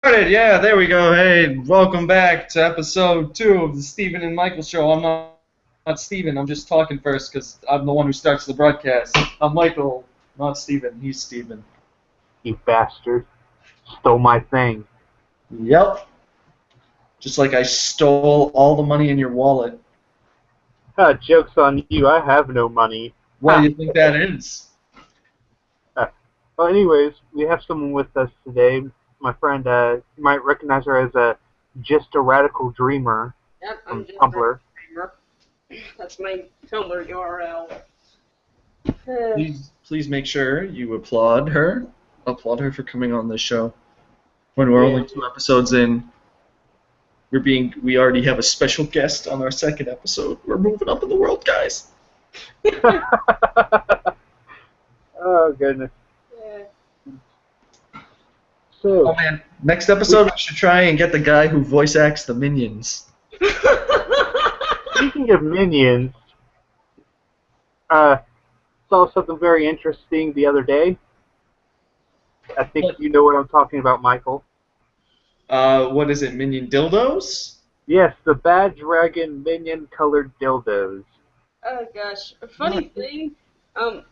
Started, yeah, there we go. Hey, welcome back to episode 2 of the Stephen and Michael show. I'm not Stephen, I'm just talking first because I'm the one who starts the broadcast. I'm Michael, not Stephen. He's Stephen. You bastard. Stole my thing. Yep. Just like I stole all the money in your wallet. Joke's on you, I have no money. What do you think that is? Well, anyways, we have someone with us today. My friend, you might recognize her as Just a Radical Dreamer Yep, from I'm just Tumblr. a dreamer. That's my Tumblr URL. Please make sure you applaud her. Applaud her for coming on this show. When we're only 2 episodes in. We already have a special guest on our 2nd episode. We're moving up in the world, guys. Oh, goodness. Yeah. So, Oh man, next episode we should try and get the guy who voice acts the minions. speaking of minions, saw something very interesting the other day. I think you know what I'm talking about, Michael. What is it, minion dildos? Yes, the Bad Dragon minion-colored dildos. Oh gosh, a funny thing. I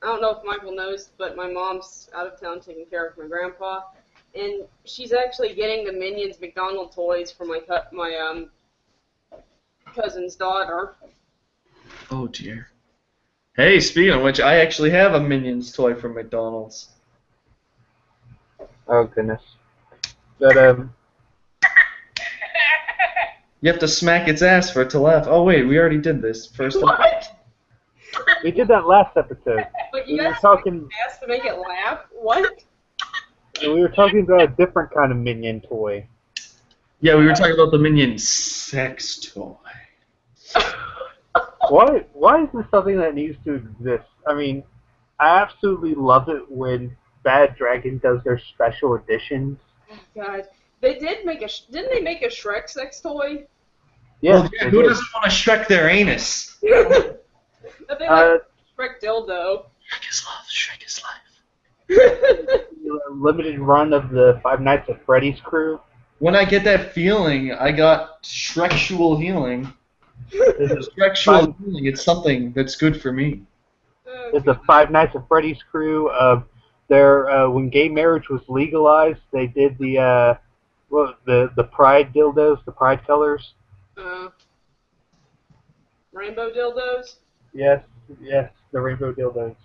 don't know if Michael knows, but my mom's out of town taking care of my grandpa, and she's actually getting the Minions McDonald toys for my cousin's daughter. Oh dear. Hey, speaking of which, I actually have a Minions toy from McDonald's. Oh, goodness. But, You have to smack its ass for it to laugh. Oh wait, we already did this first. What? we did that last episode. But you We were guys talking. asked to make it laugh? What? We were talking about a different kind of minion toy. Yeah, we were talking about the Minion sex toy. Why is this something that needs to exist? I mean, I absolutely love it when Bad Dragon does their special editions. Oh god, they did make didn't they make a Shrek sex toy? Yes, Well, yeah, who doesn't want to Shrek their anus? But they like Shrek dildo. Shrek is love, Shrek is life. Limited run of the Five Nights at Freddy's crew. When I get that feeling, I got Shreksual healing. Shreksual healing, it's something that's good for me. It's a Five Nights at Freddy's crew. When gay marriage was legalized, they did the pride dildos, the pride colors. Rainbow dildos? Yes, the rainbow dildos.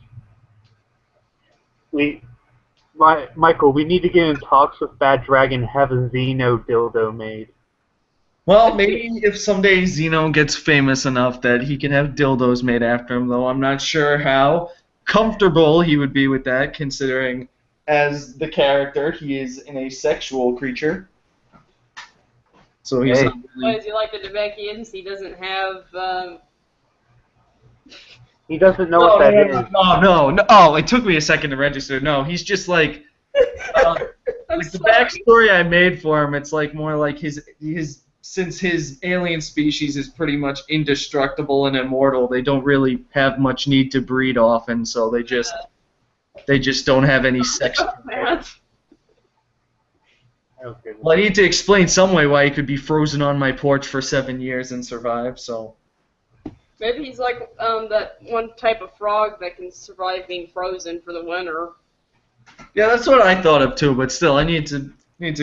Michael, we need to get in talks with Bad Dragon and have a Xeno dildo made. Well, maybe if someday Xeno gets famous enough that he can have dildos made after him, though I'm not sure how comfortable he would be with that, considering as the character, he is an asexual creature. So he's not really... Why is he like the Namekians? He doesn't have, He doesn't know what that is. No. Oh, it took me a second to register. No, he's just like... like the backstory I made for him, it's like more like since his alien species is pretty much indestructible and immortal, they don't really have much need to breed often, so they just don't have any sex. Well, I need to explain some way why he could be frozen on my porch for 7 years and survive, so... Maybe he's like that one type of frog that can survive being frozen for the winter. Yeah, that's what I thought of too, but still, I need to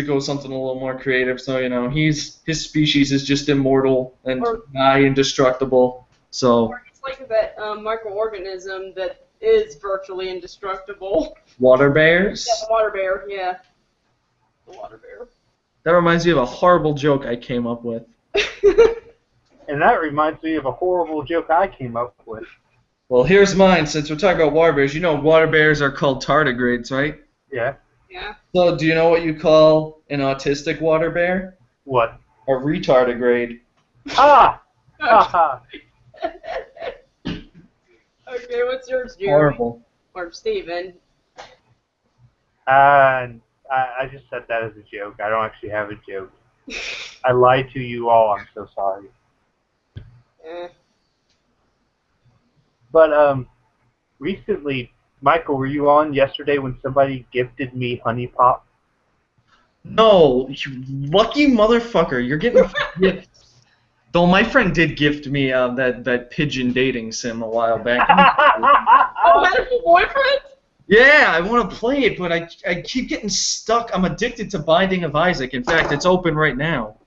go something a little more creative. So his species is just immortal and nigh indestructible. So. Or it's like that microorganism that is virtually indestructible. Water bears. Yeah, the water bear. Yeah, the water bear. That reminds me of a horrible joke I came up with. And that reminds me of a horrible joke I came up with. Well, here's mine. Since we're talking about water bears, water bears are called tardigrades, right? Yeah. Yeah. So, do you know what you call an autistic water bear? What? A retardigrade. Ah! Haha. Okay, what's yours, Jeremy? Horrible. Or Steven? I just said that as a joke. I don't actually have a joke. I lied to you all. I'm so sorry. But recently, Michael, were you on yesterday when somebody gifted me HuniePop? No, you lucky motherfucker. You're getting gifts. Though my friend did gift me that pigeon dating sim a while back. Oh, that's your boyfriend? Yeah, I want to play it, but I keep getting stuck. I'm addicted to Binding of Isaac. In fact, it's open right now.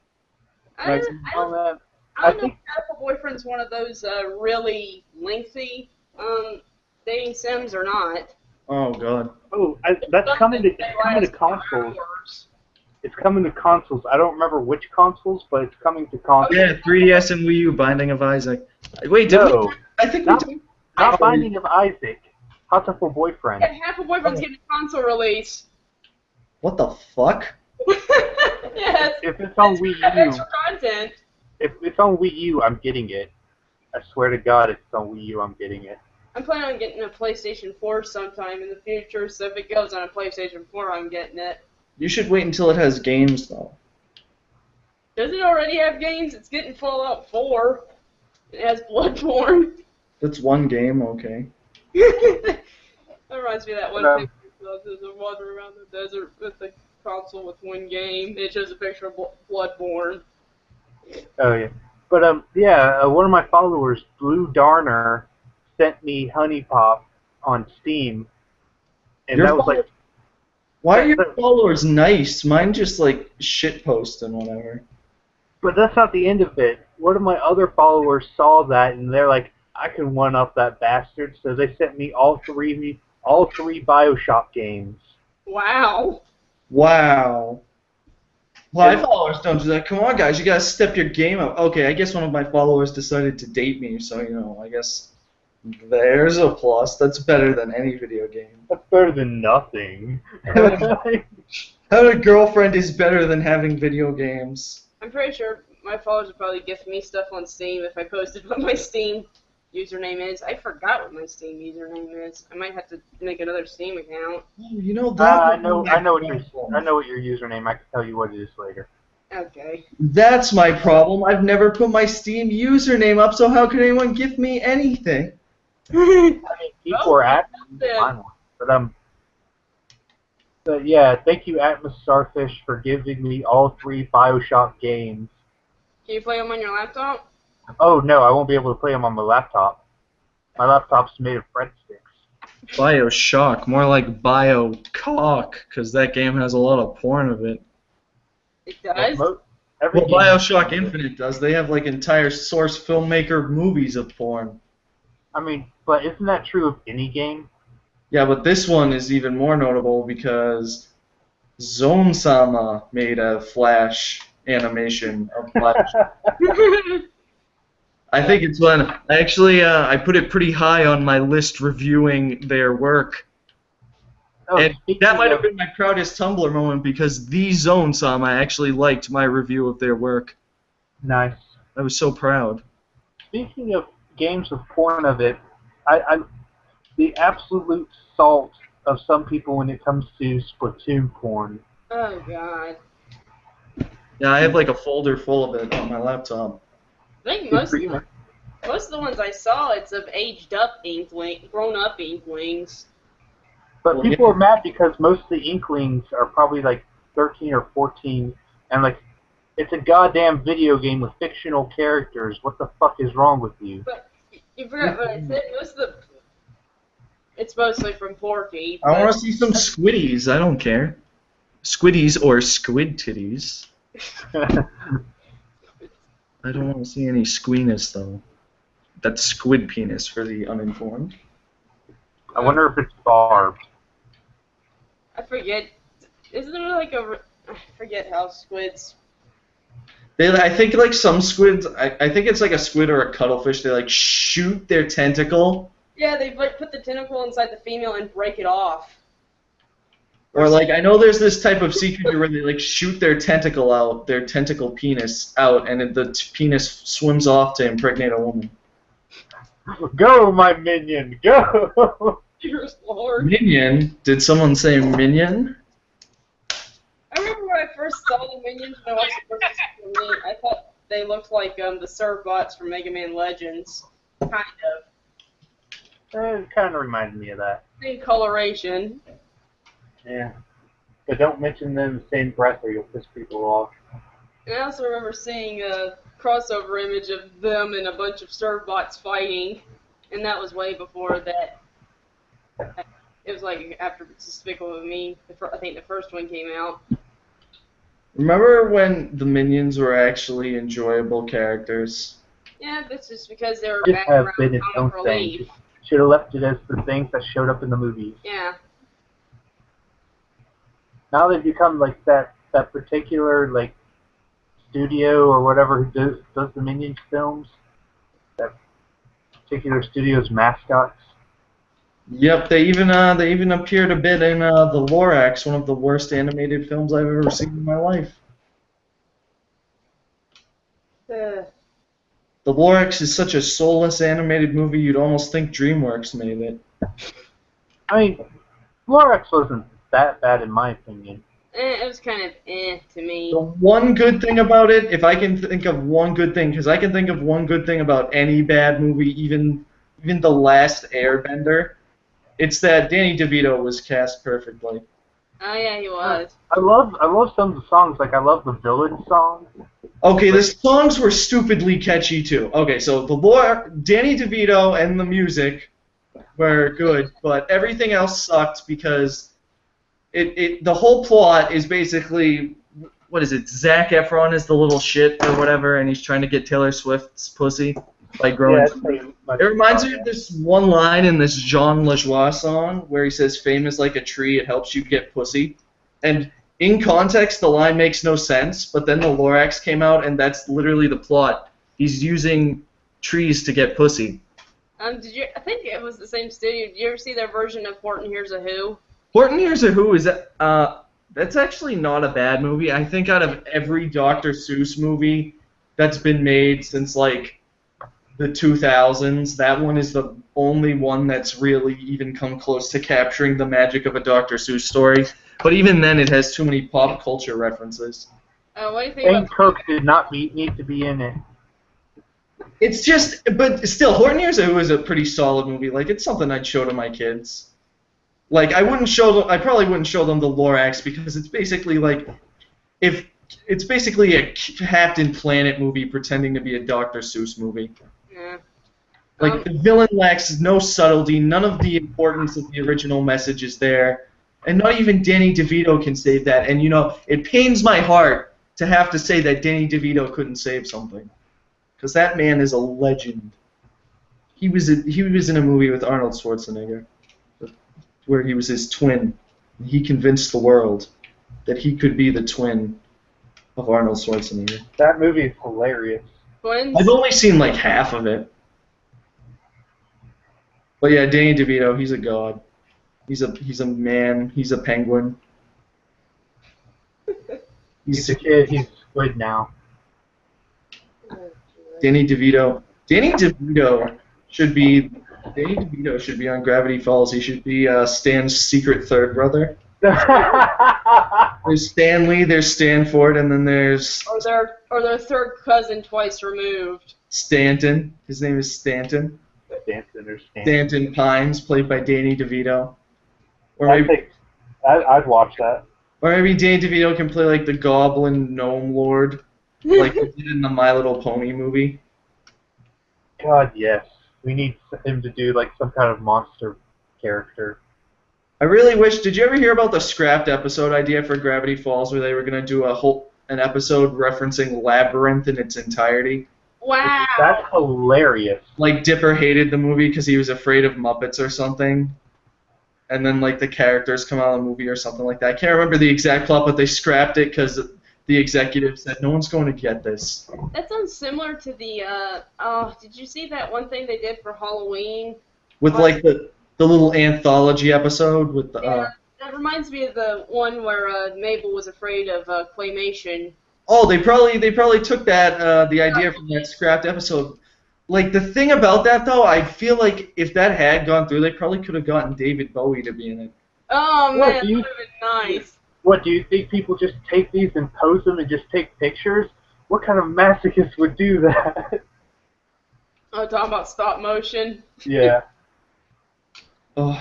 I Right. don't, I don't, Oh, I I don't know if think. Apple Boyfriend's one of those really lengthy dating sims or not. Oh god. Oh, that's Some coming to. that It's coming to last consoles. hours. It's coming to consoles. I don't remember which consoles, but it's coming to Oh, consoles. yeah. Yeah, 3DS and Wii U Binding of Isaac. Wait, did we? No, I think we not did. not Binding of Isaac. Hatoful Boyfriend. Yeah, half of Boyfriend's getting a console release. What the fuck? Yes. If it's on Wii U, Extra content. if it's on Wii U, I'm getting it. I swear to God, if it's on Wii U, I'm getting it. I'm planning on getting a PlayStation 4 sometime in the future, so if it goes on a PlayStation 4, I'm getting it. You should wait until it has games though. Does it already have games? It's getting Fallout 4. It has Bloodborne. That's one game, okay. That reminds me of that one Um, picture. There's a wander around the desert with the console with one game. It shows a picture of Bloodborne. Oh yeah, but yeah, one of my followers, Blue Darner, sent me HuniePop on Steam, and Your that was like, Why are your that- followers nice? Mine just like shit post and whatever. but that's not the end of it. One of my other followers saw that, and they're like, I can one up that bastard, so they sent me all three BioShock games. Wow. Wow. My followers don't do that. Come on, guys, you gotta step your game up. Okay, I guess one of my followers decided to date me, so I guess there's a plus. That's better than any video game. That's better than nothing. Having a girlfriend is better than having video games. I'm pretty sure my followers would probably gift me stuff on Steam if I posted what my Steam username is. I forgot what my Steam username is. I might have to make another Steam account. Oh, that. I know what your username. I can tell you what it is later. Okay. That's my problem. I've never put my Steam username up, so how could anyone gift me anything? I mean, people are active. Yeah. But yeah, thank you, Atmos Starfish, for giving me all three BioShock games. Can you play them on your laptop? Oh no, I won't be able to play them on my laptop. My laptop's made of breadsticks. BioShock, more like BioCock, because that game has a lot of porn of it. It does? Well, Every game- BioShock Infinite does. They have like entire source filmmaker movies of porn. I mean, but isn't that true of any game? Yeah, but this one is even more notable because Zone-sama made a Flash animation of Flash. I think it's one. I put it pretty high on my list reviewing their work. Oh, And speaking that might of- have been my proudest Tumblr moment because the Zone-sama actually liked my review of their work. Nice. I was so proud. Speaking of games with porn of it, the absolute salt of some people when it comes to Splatoon porn. Oh, God. Yeah, I have like a folder full of it on my laptop. I think Good for you, man. most of the ones I saw, it's of aged-up grown-up Inklings. But Well, people yeah. are mad because most of the Inklings are probably like 13 or 14, and like, it's a goddamn video game with fictional characters. What the fuck is wrong with you? But you forgot what I said. Most of the... It's mostly from Porky. I want but- to see some squiddies. I don't care. Squiddies or squid titties. I don't want to see any squeeness though. That's squid penis for the uninformed. I wonder if it's barbed. I forget. Isn't there like a... I forget how squids... I think like some squids. I think it's like a squid or a cuttlefish. They like shoot their tentacle, Yeah, they like put the tentacle inside the female and break it off. or like I know there's this type of sea creature where they like shoot their tentacle out, their tentacle penis out, and the penis swims off to impregnate a woman. Go, my minion, go! Dear Lord. Minion? Did someone say minion? I remember when I first saw the minions when I watched the first season of Me, I thought they looked like the Surf bots from Mega Man Legends. Kind of. It kind of reminded me of that. Same coloration. Yeah. but don't mention them in the same breath or you'll piss people off. And I also remember seeing a crossover image of them and a bunch of Servbots fighting, and that was way before that. It was like after Despicable Me. I think the first one came out. Remember when the Minions were actually enjoyable characters? Yeah, that's just because they were Should have background been its own comic thing. relief. Should have left it as the things that showed up in the movies. Yeah. Now they've become like that particular like studio or whatever who does the Minions films. That particular studio's mascots. Yep, they even appeared a bit in the Lorax, one of the worst animated films I've ever seen in my life. The Lorax is such a soulless animated movie, you'd almost think DreamWorks made it. I mean, Lorax wasn't that bad in my opinion. It was kind of to me. The one good thing about it, if I can think of one good thing, because I can think of one good thing about any bad movie, even The Last Airbender, it's that Danny DeVito was cast perfectly. Oh yeah, he was. I love some of the songs. Like I love the villain song. Okay, the songs were stupidly catchy too. Okay, so Danny DeVito and the music were good, but everything else sucked because the whole plot is basically, what is it? Zac Efron is the little shit or whatever, and he's trying to get Taylor Swift's pussy by growing. Yeah, that's pretty much It reminds me of this one line in this Jean Lajoie song where he says, "Fame is like a tree; it helps you get pussy." And in context, the line makes no sense, but then the Lorax came out, and that's literally the plot. He's using trees to get pussy. Did you? I think it was the same studio. Did you ever see their version of Horton Hears a Who? Horton Hears a Who is that's actually not a bad movie. I think out of every Dr. Seuss movie that's been made since like the 2000s, that one is the only one that's really even come close to capturing the magic of a Dr. Seuss story. But even then, it has too many pop culture references. What do you think Shane about Cook did not need to be in it. It's just, but still, Horton Hears a Who is a pretty solid movie. Like, it's something I'd show to my kids. Like, I probably wouldn't show them the Lorax because it's basically like, it's basically a Captain Planet movie pretending to be a Dr. Seuss movie. Yeah. Like, the villain lacks no subtlety, none of the importance of the original message is there, and not even Danny DeVito can save that. And, you know, it pains my heart to have to say that Danny DeVito couldn't save something. Because that man is a legend. He was in a movie with Arnold Schwarzenegger where he was his twin. He convinced the world that he could be the twin of Arnold Schwarzenegger. That movie is hilarious. Twins? I've only seen like half of it. But yeah, Danny DeVito, he's a god. He's a man. He's a penguin. He's a kid. He's good now. Danny DeVito. Danny DeVito should be on Gravity Falls. He should be Stan's secret third brother. There's Stanley, there's Stanford, and then there's or their third cousin twice removed. Stanton. His name is Stanton. Stanton Pines, played by Danny DeVito. Or maybe I'd watch that. Or maybe Danny DeVito can play like the Goblin Gnome Lord, like he did in the My Little Pony movie. God, yes. We need him to do like some kind of monster character. I really wish. Did you ever hear about the scrapped episode idea for Gravity Falls, where they were gonna do an episode referencing Labyrinth in its entirety? Wow. That's hilarious. Like Dipper hated the movie because he was afraid of Muppets or something. And then like the characters come out of the movie or something like that. I can't remember the exact plot, but they scrapped it because the executive said no one's going to get this. That sounds similar to the did you see that one thing they did for Halloween? With like the little anthology episode with the. Yeah, that reminds me of the one where Mabel was afraid of claymation. Oh, they probably took that the idea from that scrapped episode. Like the thing about that though, I feel like if that had gone through, they probably could have gotten David Bowie to be in it. Oh man, that would have been nice. What, do you think people just take these and pose them and just take pictures? What kind of masochist would do that? Oh, talking about stop motion. Yeah. Oh,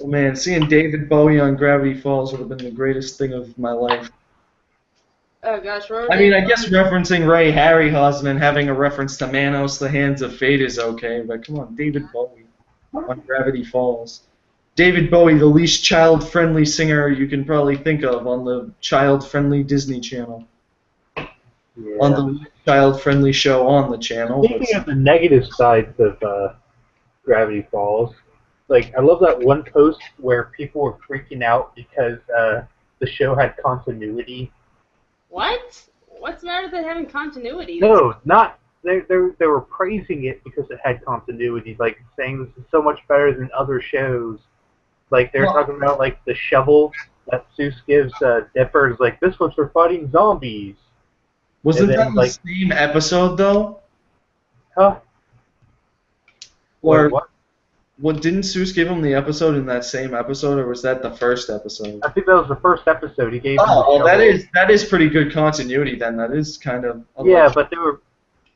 Oh man, seeing David Bowie on Gravity Falls would have been the greatest thing of my life. Oh gosh, remember I mean, that? I guess referencing Ray Harryhausen and having a reference to Manos, The Hands of Fate is okay, but come on, David Bowie on Gravity Falls. David Bowie, the least child-friendly singer you can probably think of on the child-friendly Disney Channel. On the Yeah. least child-friendly show on the channel. Speaking of the negative sides of Gravity Falls, like I love that one post where people were freaking out because the show had continuity. What? What's the matter with it having continuity? No, not they were praising it because it had continuity, like saying this is so much better than other shows. Like they're talking about like the shovel that Seuss gives Dipper is like this one's for fighting zombies. Wasn't And that then the like, same episode, though? huh? Or What? what, didn't Seuss give him the episode in that same episode, or was that the first episode? I think that was the first episode. He gave him the Oh, well, shovel. that is pretty good continuity then. That is kind of Yeah, but they were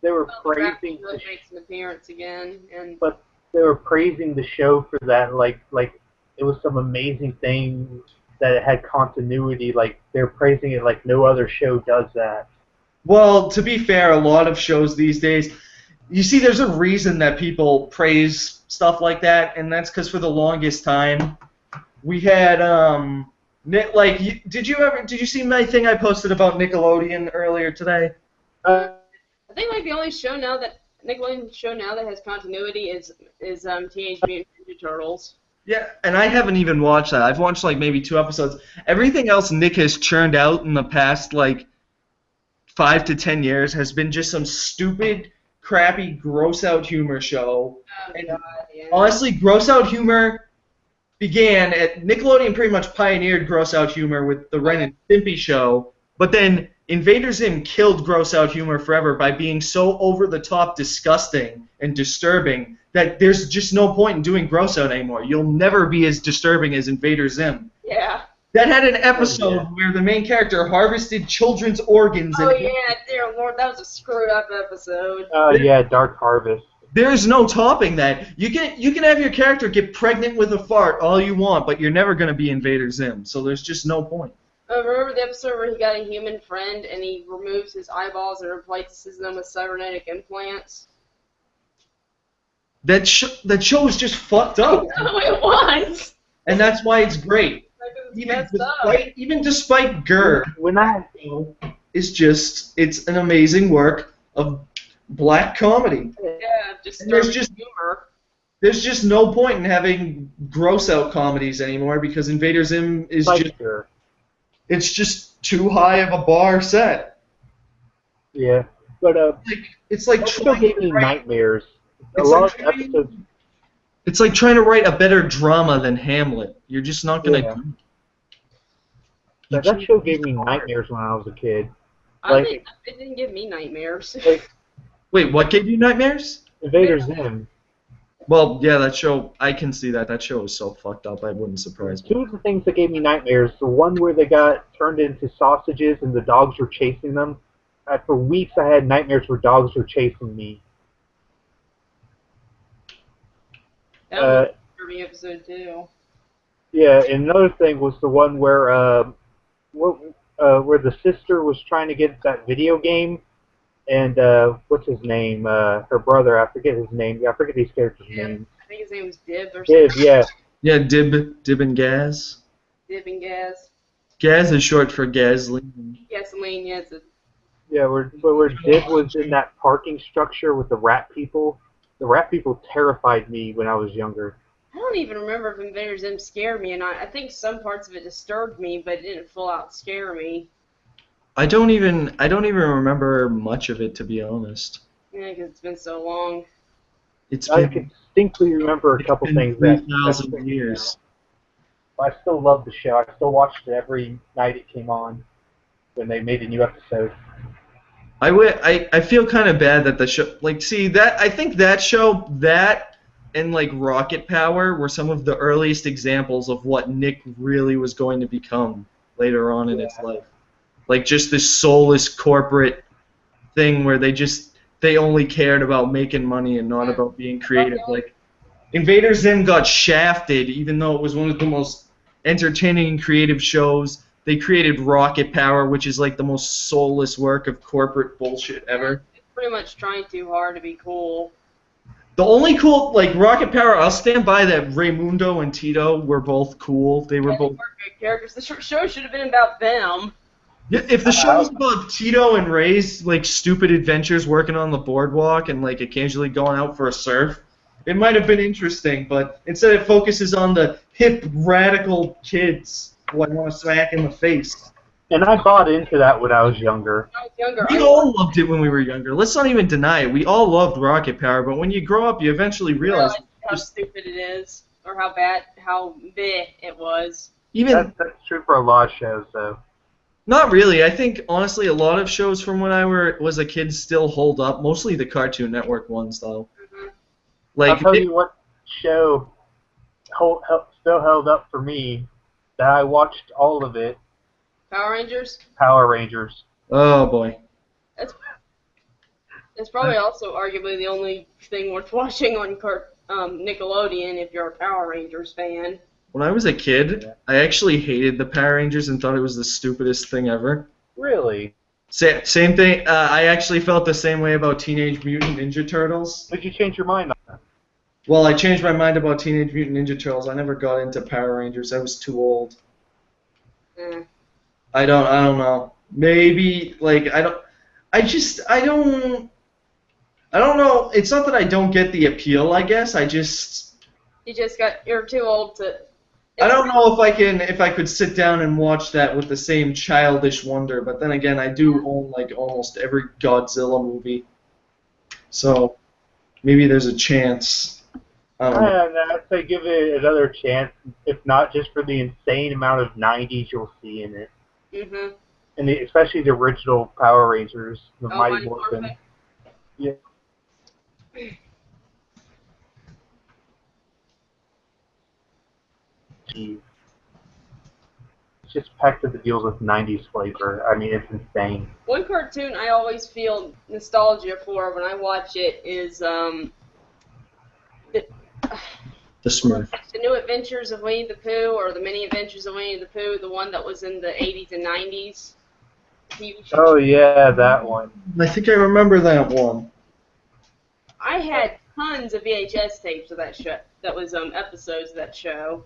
Well, the praising Raptor really makes an appearance again, and but they were praising the show for that. Like it was some amazing thing that it had continuity. Like they're praising it like no other show does that. Well, to be fair, a lot of shows these days, you see, there's a reason that people praise stuff like that, and that's because for the longest time, we had did you see my thing I posted about Nickelodeon earlier today? Uh, I think like the only show now that Nickelodeon show now that has continuity is Teenage Mutant Ninja Turtles. Yeah, and I haven't even watched that. I've watched like maybe 2 episodes. Everything else Nick has churned out in the past like 5 to 10 years has been just some stupid, crappy, gross-out humor show. Oh And God, yeah. honestly, gross-out humor began at Nickelodeon. Pretty much pioneered gross-out humor with the Ren and Stimpy show, but then Invader Zim killed gross-out humor forever by being so over-the-top, disgusting, and disturbing that there's just no point in doing gross-out anymore. You'll never be as disturbing as Invader Zim. Yeah. That had an episode where the main character harvested children's organs. Oh And yeah, dear Lord, that was a screwed up episode. yeah, Dark Harvest. there's no topping that. You can have your character get pregnant with a fart all you want, but you're never going to be Invader Zim. So there's just no point. Remember the episode where he got a human friend and he removes his eyeballs and replaces them with cybernetic implants? That show is just fucked up, No, it was. and that's why it's great. Even despite Gurr, When I it's an amazing work of black comedy. Yeah, just And there's just humor. There's just no point in having gross out comedies anymore because Invader Zim is Biker. it's just too high of a bar set. Yeah, but It's like that show trying gave to me write, nightmares. A It's lot like of trying- episodes. it's like trying to write a better drama than Hamlet. You're just not gonna. Yeah. do That show gave me nightmares when I was a kid. I Like- think it didn't give me nightmares. Like Wait, what gave you nightmares? Invader Zim. Well, yeah, that show. I can see that. That show is so fucked up. It wouldn't surprise me. Two of the things that gave me nightmares, the one where they got turned into sausages and the dogs were chasing them. For weeks I had nightmares where dogs were chasing me. That was a disturbing episode too. Yeah, and another thing was the one where the sister was trying to get that video game, and what's his name? Her brother, I forget his name. I forget these characters' names. I think his name was Dib or something. Dib, yeah. Yeah, Dib and Gaz. Dib and Gaz. Gaz is short for Gasoline. Gasoline, yeah, it's a Yeah, where Dib was in that parking structure with the rat people. The rat people terrified me when I was younger. I don't even remember if Invader Zim scared me or not. I think some parts of it disturbed me, but it didn't full out scare me. I don't even remember much of it, to be honest. Yeah, because it's been so long. It's I been can distinctly remember a couple things that 3,000 years. I still love the show. I still watched it every night it came on when they made a new episode. I feel kind of bad that the show, like, see, that, I think that show, that, and, like, Rocket Power were some of the earliest examples of what Nick really was going to become later on in its life. Like, just this soulless corporate thing where they only cared about making money and not about being creative. Like, Invader Zim got shafted, even though it was one of the most entertaining and creative shows. They created Rocket Power, which is like the most soulless work of corporate bullshit ever. It's pretty much trying too hard to be cool. The only cool, like, Rocket Power, I'll stand by that Raymundo and Tito were both cool. They were both... They were good characters. The show should have been about them. Yeah, if the show was about Tito and Ray's, like, stupid adventures working on the boardwalk and, like, occasionally going out for a surf, it might have been interesting, but instead it focuses on the hip, radical kids who I want to smack in the face. And I bought into that when I was younger. When I was younger, We all loved it when we were younger. Let's not even deny it. We all loved Rocket Power, but when you grow up, you eventually realize how stupid it is, or how bad, how bleh it was. even That's true for a lot of shows, though. not really. I think honestly, a lot of shows from when I was a kid still hold up. Mostly the Cartoon Network ones, though. Mm-hmm. Like I'll tell you what show still held up for me, that I watched all of it, Power Rangers. Power Rangers. oh boy. It's probably also arguably the only thing worth watching on Nickelodeon if you're a Power Rangers fan. When I was a kid, I actually hated the Power Rangers and thought it was the stupidest thing ever. Really? Same thing. I actually felt the same way about Teenage Mutant Ninja Turtles. Did you change your mind on that? Well, I changed my mind about Teenage Mutant Ninja Turtles. I never got into Power Rangers. I was too old. I don't know. Maybe like I don't know. It's not that I don't get the appeal, I guess. You're too old to. I don't know if I could sit down and watch that with the same childish wonder, but then again, I do own like almost every Godzilla movie. So maybe there's a chance. I don't know. I'd say give it another chance, if not just for the insane amount of 90s you'll see in it. Mhm. And especially the original Power Rangers, the Mighty Mighty Morphin. Morphin. Yeah. Jeez. It's just packed with the deals with 90s flavor. I mean, it's insane. One cartoon I always feel nostalgia for when I watch it is The Smurf. The New Adventures of Winnie the Pooh, or the Mini Adventures of Winnie the Pooh, the one that was in the 80s and 90s TV show. Oh yeah, that one. I think I remember that one. I had tons of VHS tapes of that show. That was episodes of that show.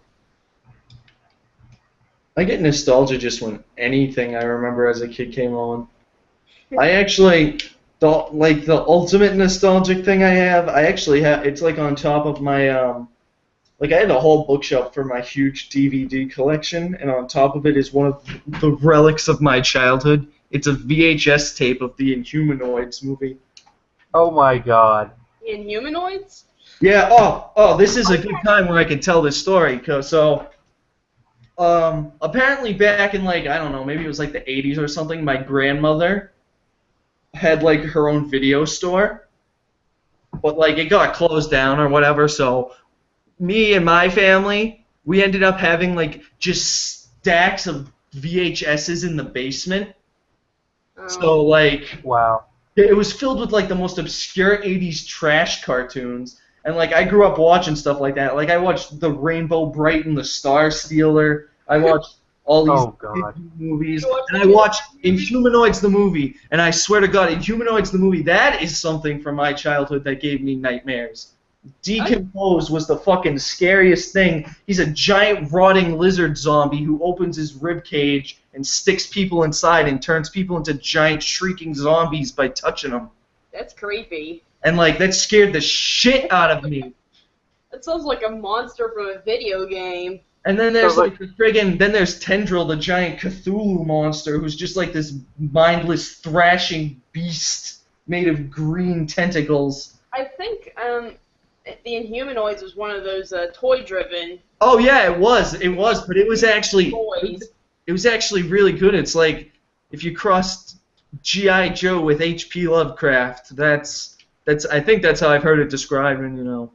I get nostalgia just when anything I remember as a kid came on. I actually thought, like, the ultimate nostalgic thing I actually have, it's like on top of my, like, I had a whole bookshelf for my huge DVD collection, and on top of it is one of the relics of my childhood. It's a VHS tape of the Inhumanoids movie. Oh my god. Inhumanoids? Yeah, this is a good time where I can tell this story, apparently back in, like, I don't know, maybe it was like the 80s or something, my grandmother had, like, her own video store, but, like, it got closed down or whatever, so me and my family, we ended up having, like, just stacks of VHSs in the basement. So, like, wow. It was filled with, like, the most obscure 80s trash cartoons. And, like, I grew up watching stuff like that. Like, I watched The Rainbow Bright and the Star Stealer. I watched all these movies. And I watched Inhumanoids the movie. And I swear to God, Inhumanoids the movie, that is something from my childhood that gave me nightmares. Decompose was the fucking scariest thing. He's a giant rotting lizard zombie who opens his rib cage and sticks people inside and turns people into giant shrieking zombies by touching them. That's creepy. And, like, that scared the shit out of me. That sounds like a monster from a video game. And then there's, like, then there's Tendril, the giant Cthulhu monster, who's just, like, this mindless, thrashing beast made of green tentacles. I think, the Inhumanoids was one of those, toy-driven... Oh, yeah, it was, but it was actually... toys. It was actually really good. It's like if you crossed G.I. Joe with H.P. Lovecraft. I think that's how I've heard it described, and, you know.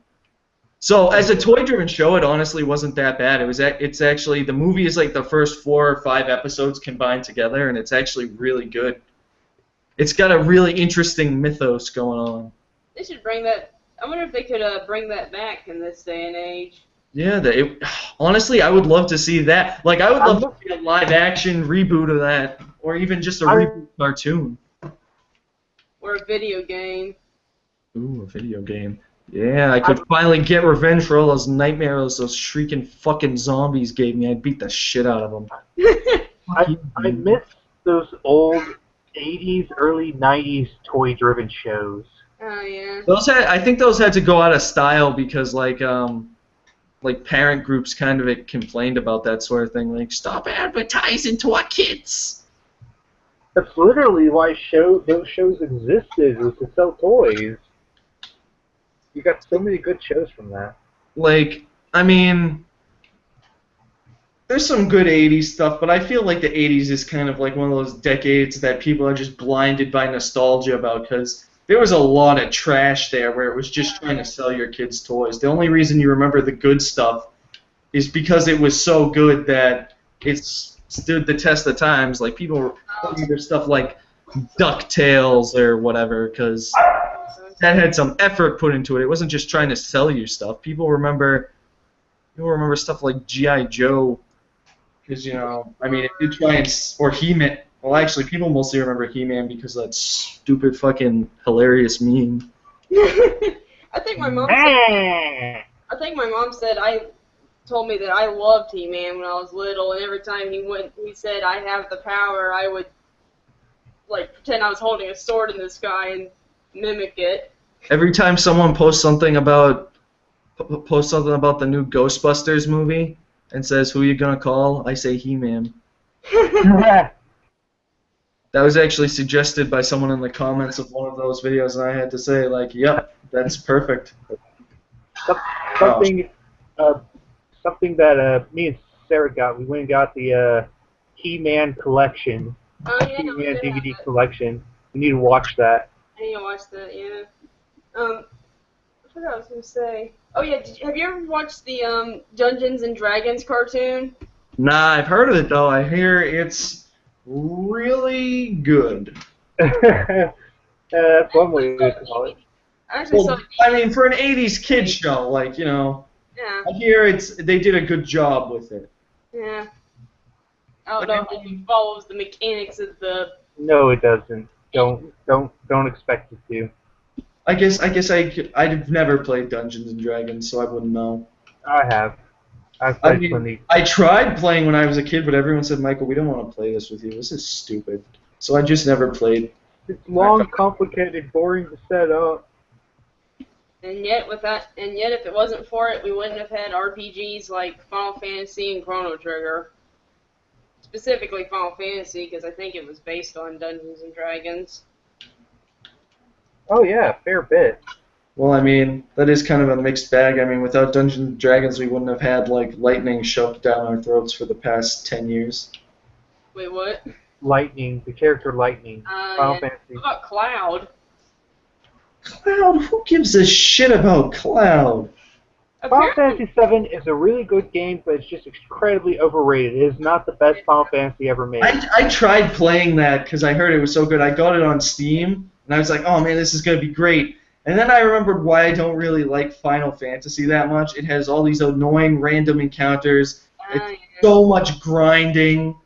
So as a toy-driven show, it honestly wasn't that bad. It's actually, the movie is like the first 4 or 5 episodes combined together, and it's actually really good. It's got a really interesting mythos going on. They should bring that I wonder if they could bring that back in this day and age. Yeah, honestly, I would love to see that. Like, I would love to I'm, see a live-action reboot of that, or even just a I'm, reboot cartoon. Or a video game. Ooh, a video game. Yeah, I could finally get revenge for all those nightmares those shrieking fucking zombies gave me. I'd beat the shit out of them. Fuck you, I dude. miss those old 80s, early 90s toy-driven shows. Oh yeah. I think those had to go out of style because like parent groups kind of complained about that sort of thing. Like, stop advertising to our kids. That's literally why those shows existed, was to sell toys. You got so many good shows from that. Like, I mean, there's some good 80s stuff, but I feel like the 80s is kind of like one of those decades that people are just blinded by nostalgia about because there was a lot of trash there where it was just trying to sell your kids toys. The only reason you remember the good stuff is because it was so good that it's stood the test of times. Like, people remember stuff like DuckTales or whatever because that had some effort put into it. It wasn't just trying to sell you stuff. People remember stuff like G.I. Joe because, I mean, it did try and... Or He-Man. Well, actually, people mostly remember He-Man because of that stupid fucking hilarious meme. I think my mom said told me that I loved He-Man when I was little, and every time he said I have the power, I would like pretend I was holding a sword in the sky and mimic it. Every time someone posts something about the new Ghostbusters movie and says who you gonna call, I say He-Man. That was actually suggested by someone in the comments of one of those videos, and I had to say, like, yep, that's perfect. Something that me and Sarah got. We went and got the He-Man collection, Oh yeah, He-Man DVD collection. We need to watch that. I need to watch that. Yeah. I forgot what I was gonna say. Oh yeah, have you ever watched the Dungeons and Dragons cartoon? Nah, I've heard of it though. I hear it's really good. That's one way to call it. I actually saw. Well, I mean, for an '80s kid show, like, Yeah. I hear they did a good job with it. Yeah. I don't know if it follows the mechanics of the. No, it doesn't. Don't expect it to. I've never played Dungeons and Dragons, so I wouldn't know. I have. I've I played mean, plenty. I tried playing when I was a kid, but everyone said, Michael, we don't want to play this with you. This is stupid. So I just never played. It's long, complicated, boring to set up. And yet, if it wasn't for it, we wouldn't have had RPGs like Final Fantasy and Chrono Trigger. Specifically Final Fantasy, because I think it was based on Dungeons and Dragons. Oh yeah, fair bit. Well, I mean, that is kind of a mixed bag. I mean, without Dungeons and Dragons, we wouldn't have had, like, lightning shoved down our throats for the past 10 years. Wait, what? Lightning, the character Lightning. Final Yeah. Fantasy. What about Cloud? Cloud? Who gives a shit about Cloud? Final Apparently, Fantasy VII is a really good game, but it's just incredibly overrated. It is not the best Final Fantasy ever made. I tried playing that because I heard it was so good. I got it on Steam, and I was like, oh man, this is going to be great. And then I remembered why I don't really like Final Fantasy that much. It has all these annoying random encounters. It's so much grinding.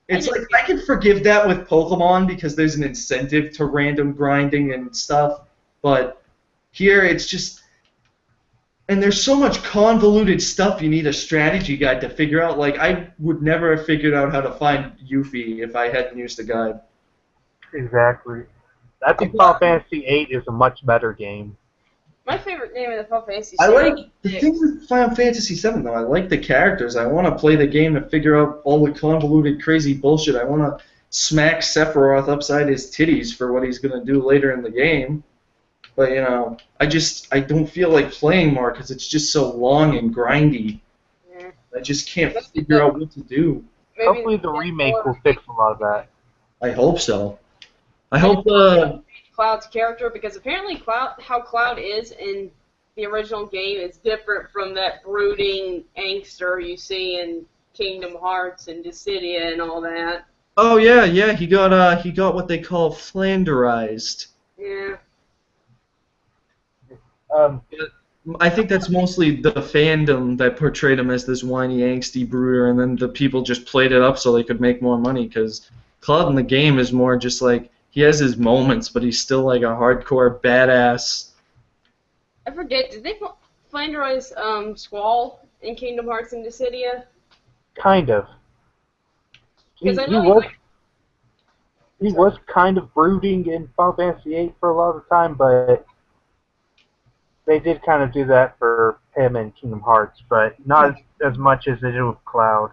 It's like, I can forgive that with Pokemon because there's an incentive to random grinding and stuff. But here it's just... And there's so much convoluted stuff you need a strategy guide to figure out. Like, I would never have figured out how to find Yuffie if I hadn't used a guide. Exactly. I think Final Fantasy VIII is a much better game. my favorite game in the Final Fantasy I series. like the thing with Final Fantasy VII though. I like the characters. I want to play the game to figure out all the convoluted, crazy bullshit. I want to smack Sephiroth upside his titties for what he's gonna do later in the game. But I don't feel like playing more because it's just so long and grindy. Yeah. I just can't figure out what to do. Maybe Hopefully the remake will fix a lot of that. I hope so. I hope Cloud's character, because apparently how Cloud is in the original game is different from that brooding angster you see in Kingdom Hearts and Dissidia and all that. Oh yeah, he got what they call flanderized. Yeah. Um, I think that's mostly the fandom that portrayed him as this whiny, angsty brooder, and then the people just played it up so they could make more money. Because Cloud in the game is more just like he has his moments, but he's still like a hardcore badass. I forget. Did they flanderize Squall in Kingdom Hearts and Dissidia? kind of. He, Because I he know was he sorry. was kind of brooding in Final Fantasy VIII for a lot of the time, but they did kind of do that for him in Kingdom Hearts, but not as much as they did with Cloud.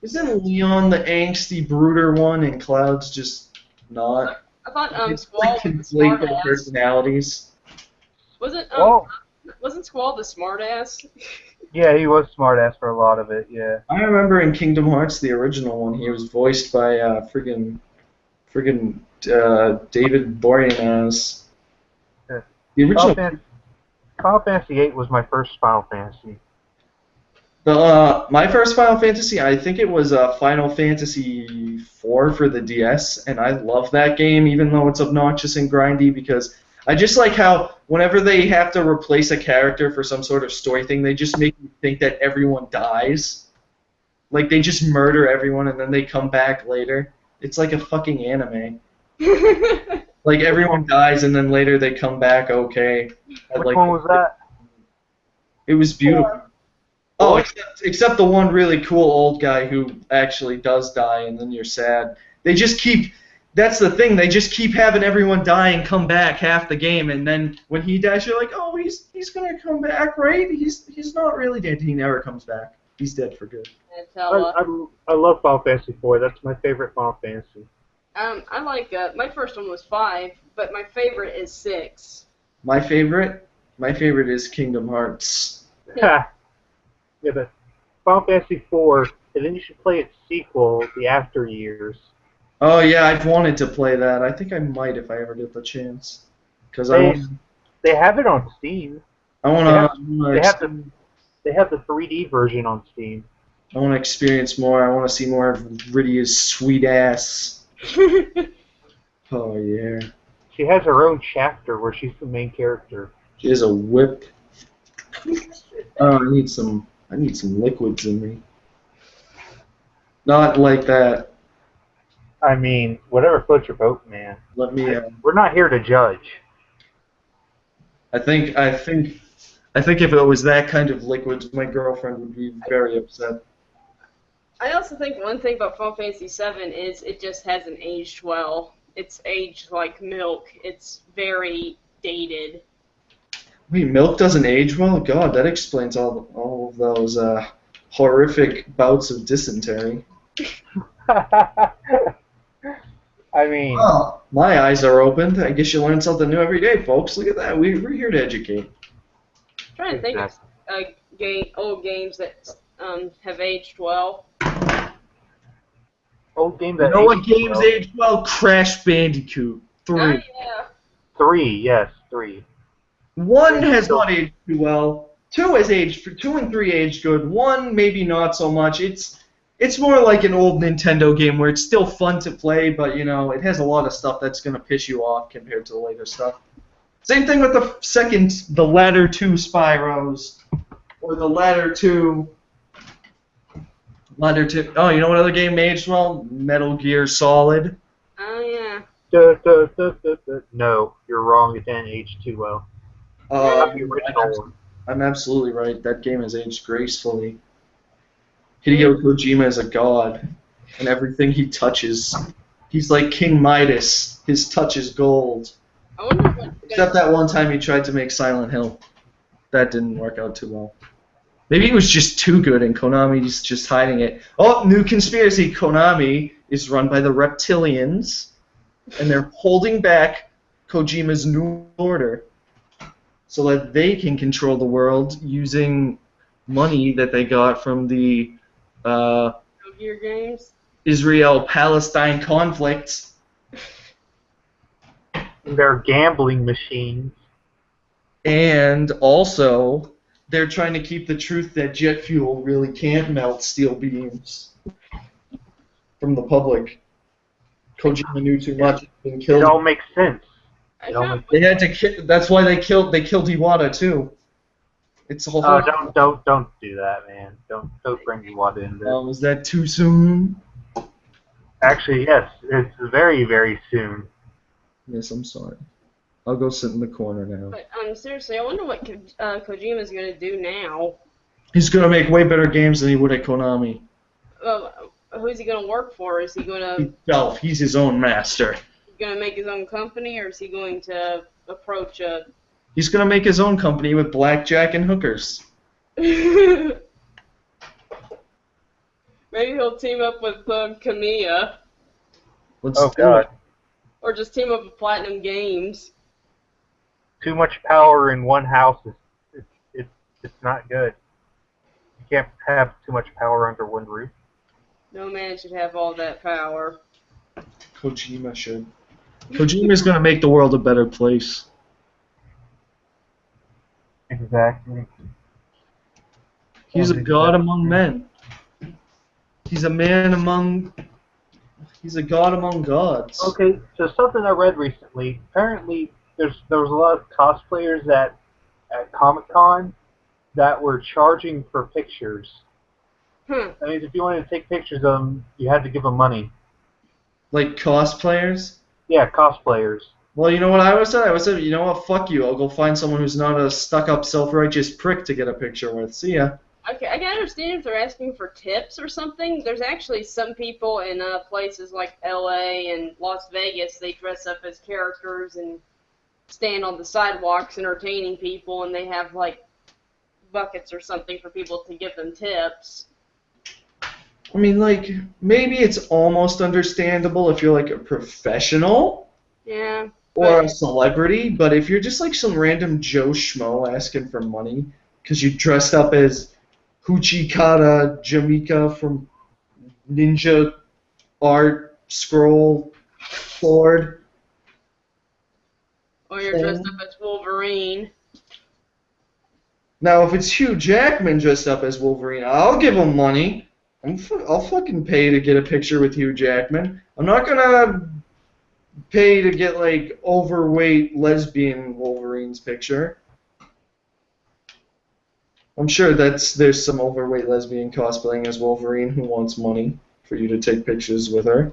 Isn't Leon the angsty brooder one, and Cloud's just not? I thought It's Squall like was the conflate smart their ass. personalities. Wasn't Oh, wasn't Squall the smart ass? yeah, he was smartass for a lot of it. Yeah. I remember in Kingdom Hearts, the original one, he was voiced by friggin' David Boreanaz. Yeah. The Final original. Fantasy, Final Fantasy VIII was my first Final Fantasy. My first Final Fantasy, I think it was Final Fantasy IV for the DS, and I love that game, even though it's obnoxious and grindy, because I just like how whenever they have to replace a character for some sort of story thing, they just make you think that everyone dies. Like, they just murder everyone, and then they come back later. It's like a fucking anime. Like, everyone dies, and then later they come back okay. Which Like, one was that? it was beautiful. Oh, Four? except the one really cool old guy who actually does die, and then you're sad. They just keep. That's the thing. They just keep having everyone die and come back half the game, and then when he dies, you're like, oh, he's gonna come back, right? He's not really dead. He never comes back. He's dead for good. That's I, how, I love Final Fantasy IV. That's my favorite Final Fantasy. I like my first one was 5, but my favorite is 6. My favorite is Kingdom Hearts. Ha! Yeah, but Final Fantasy IV, and then you should play its sequel, The After Years. Oh yeah, I've wanted to play that. I think I might if I ever get the chance. Cause They they have it on Steam. I They have, wanna they have the they have the 3D version on Steam. I wanna experience more. I wanna see more of Rydia's sweet ass. Oh yeah. She has her own chapter where she's the main character. She has a whip. Oh, I need some liquids in me. Not like that. I mean, whatever floats your boat, man. Let me. We're not here to judge. I think if it was that kind of liquids, my girlfriend would be very upset. I also think one thing about Final Fantasy VII is it just hasn't aged well. It's aged like milk. It's very dated. Wait, milk doesn't age well? God, that explains all of those horrific bouts of dysentery. I mean, Oh, my eyes are opened. I guess you learn something new every day, folks. Look at that. We're here to educate. I'm trying to think of old games that have aged well. old game You that know what aged games well. age well? Crash Bandicoot 3. Oh, yeah. 3, yes, 3. 1 has not aged too well. 2 has aged. 2 and 3 aged good. 1 maybe not so much. It's more like an old Nintendo game where it's still fun to play, but you know it has a lot of stuff that's gonna piss you off compared to the later stuff. Same thing with the latter 2 Spyros, or the latter 2. Oh, you know what other game aged well? Metal Gear Solid. Oh, yeah. No, you're wrong. It didn't age too well. Not the original one. I'm absolutely right. That game has aged gracefully. Hideo Kojima is a god, and everything he touches, he's like King Midas. His touch is gold. I wonder what. Except that one time he tried to make Silent Hill. That didn't work out too well. Maybe it was just too good, and Konami's just hiding it. Oh, new conspiracy. Konami is run by the reptilians, and they're holding back Kojima's new order so that they can control the world using money that they got from the Gear games. Israel-Palestine conflict. They're gambling machines. And also, they're trying to keep the truth that jet fuel really can't melt steel beams from the public. Kojima knew too much and It killed all makes sense. I It kind only of They had to kill. That's why they killed Iwata too. It's a whole. don't do that, man. Don't bring Iwata into this. Was that too soon? Actually, yes, it's very, very soon. Yes, I'm sorry. I'll go sit in the corner now. but seriously, I wonder what Kojima's gonna do now. He's gonna make way better games than he would at Konami. Who's he gonna work for? Is he Himself, he's his own master. gonna make his own company, or is he going to approach a? He's gonna make his own company with blackjack and hookers. Maybe he'll team up with Kamiya, Let's Oh do God, it. or just team up with Platinum Games. too much power in one house it's not good. You can't have too much power under one roof. No man should have all that power. Kojima should. Kojima's gonna make the world a better place. Exactly. He's a god among men. He's a man among. He's a god among gods. Okay, so something I read recently. Apparently, there was a lot of cosplayers at Comic-Con that were charging for pictures. Hmm. I mean, if you wanted to take pictures of them, you had to give them money. Like cosplayers. Yeah, cosplayers. Well, you know what I would say? I would say, you know what? Fuck you. I'll go find someone who's not a stuck-up, self-righteous prick to get a picture with. See ya. Okay, I can understand if they're asking for tips or something. There's actually some people in places like LA and Las Vegas, they dress up as characters and stand on the sidewalks entertaining people, and they have like buckets or something for people to give them tips. I mean, like, maybe it's almost understandable if you're like a professional Yeah. or a But, celebrity, but if you're just like some random Joe Schmo asking for money because you dressed up as Huchikata Jamika from Ninja Art Scroll Sword. or you're dressed up as Wolverine. Now, if it's Hugh Jackman dressed up as Wolverine, I'll give him money. I'll fucking pay to get a picture with Hugh Jackman. I'm not gonna pay to get like overweight lesbian Wolverine's picture. I'm sure there's some overweight lesbian cosplaying as Wolverine who wants money for you to take pictures with her.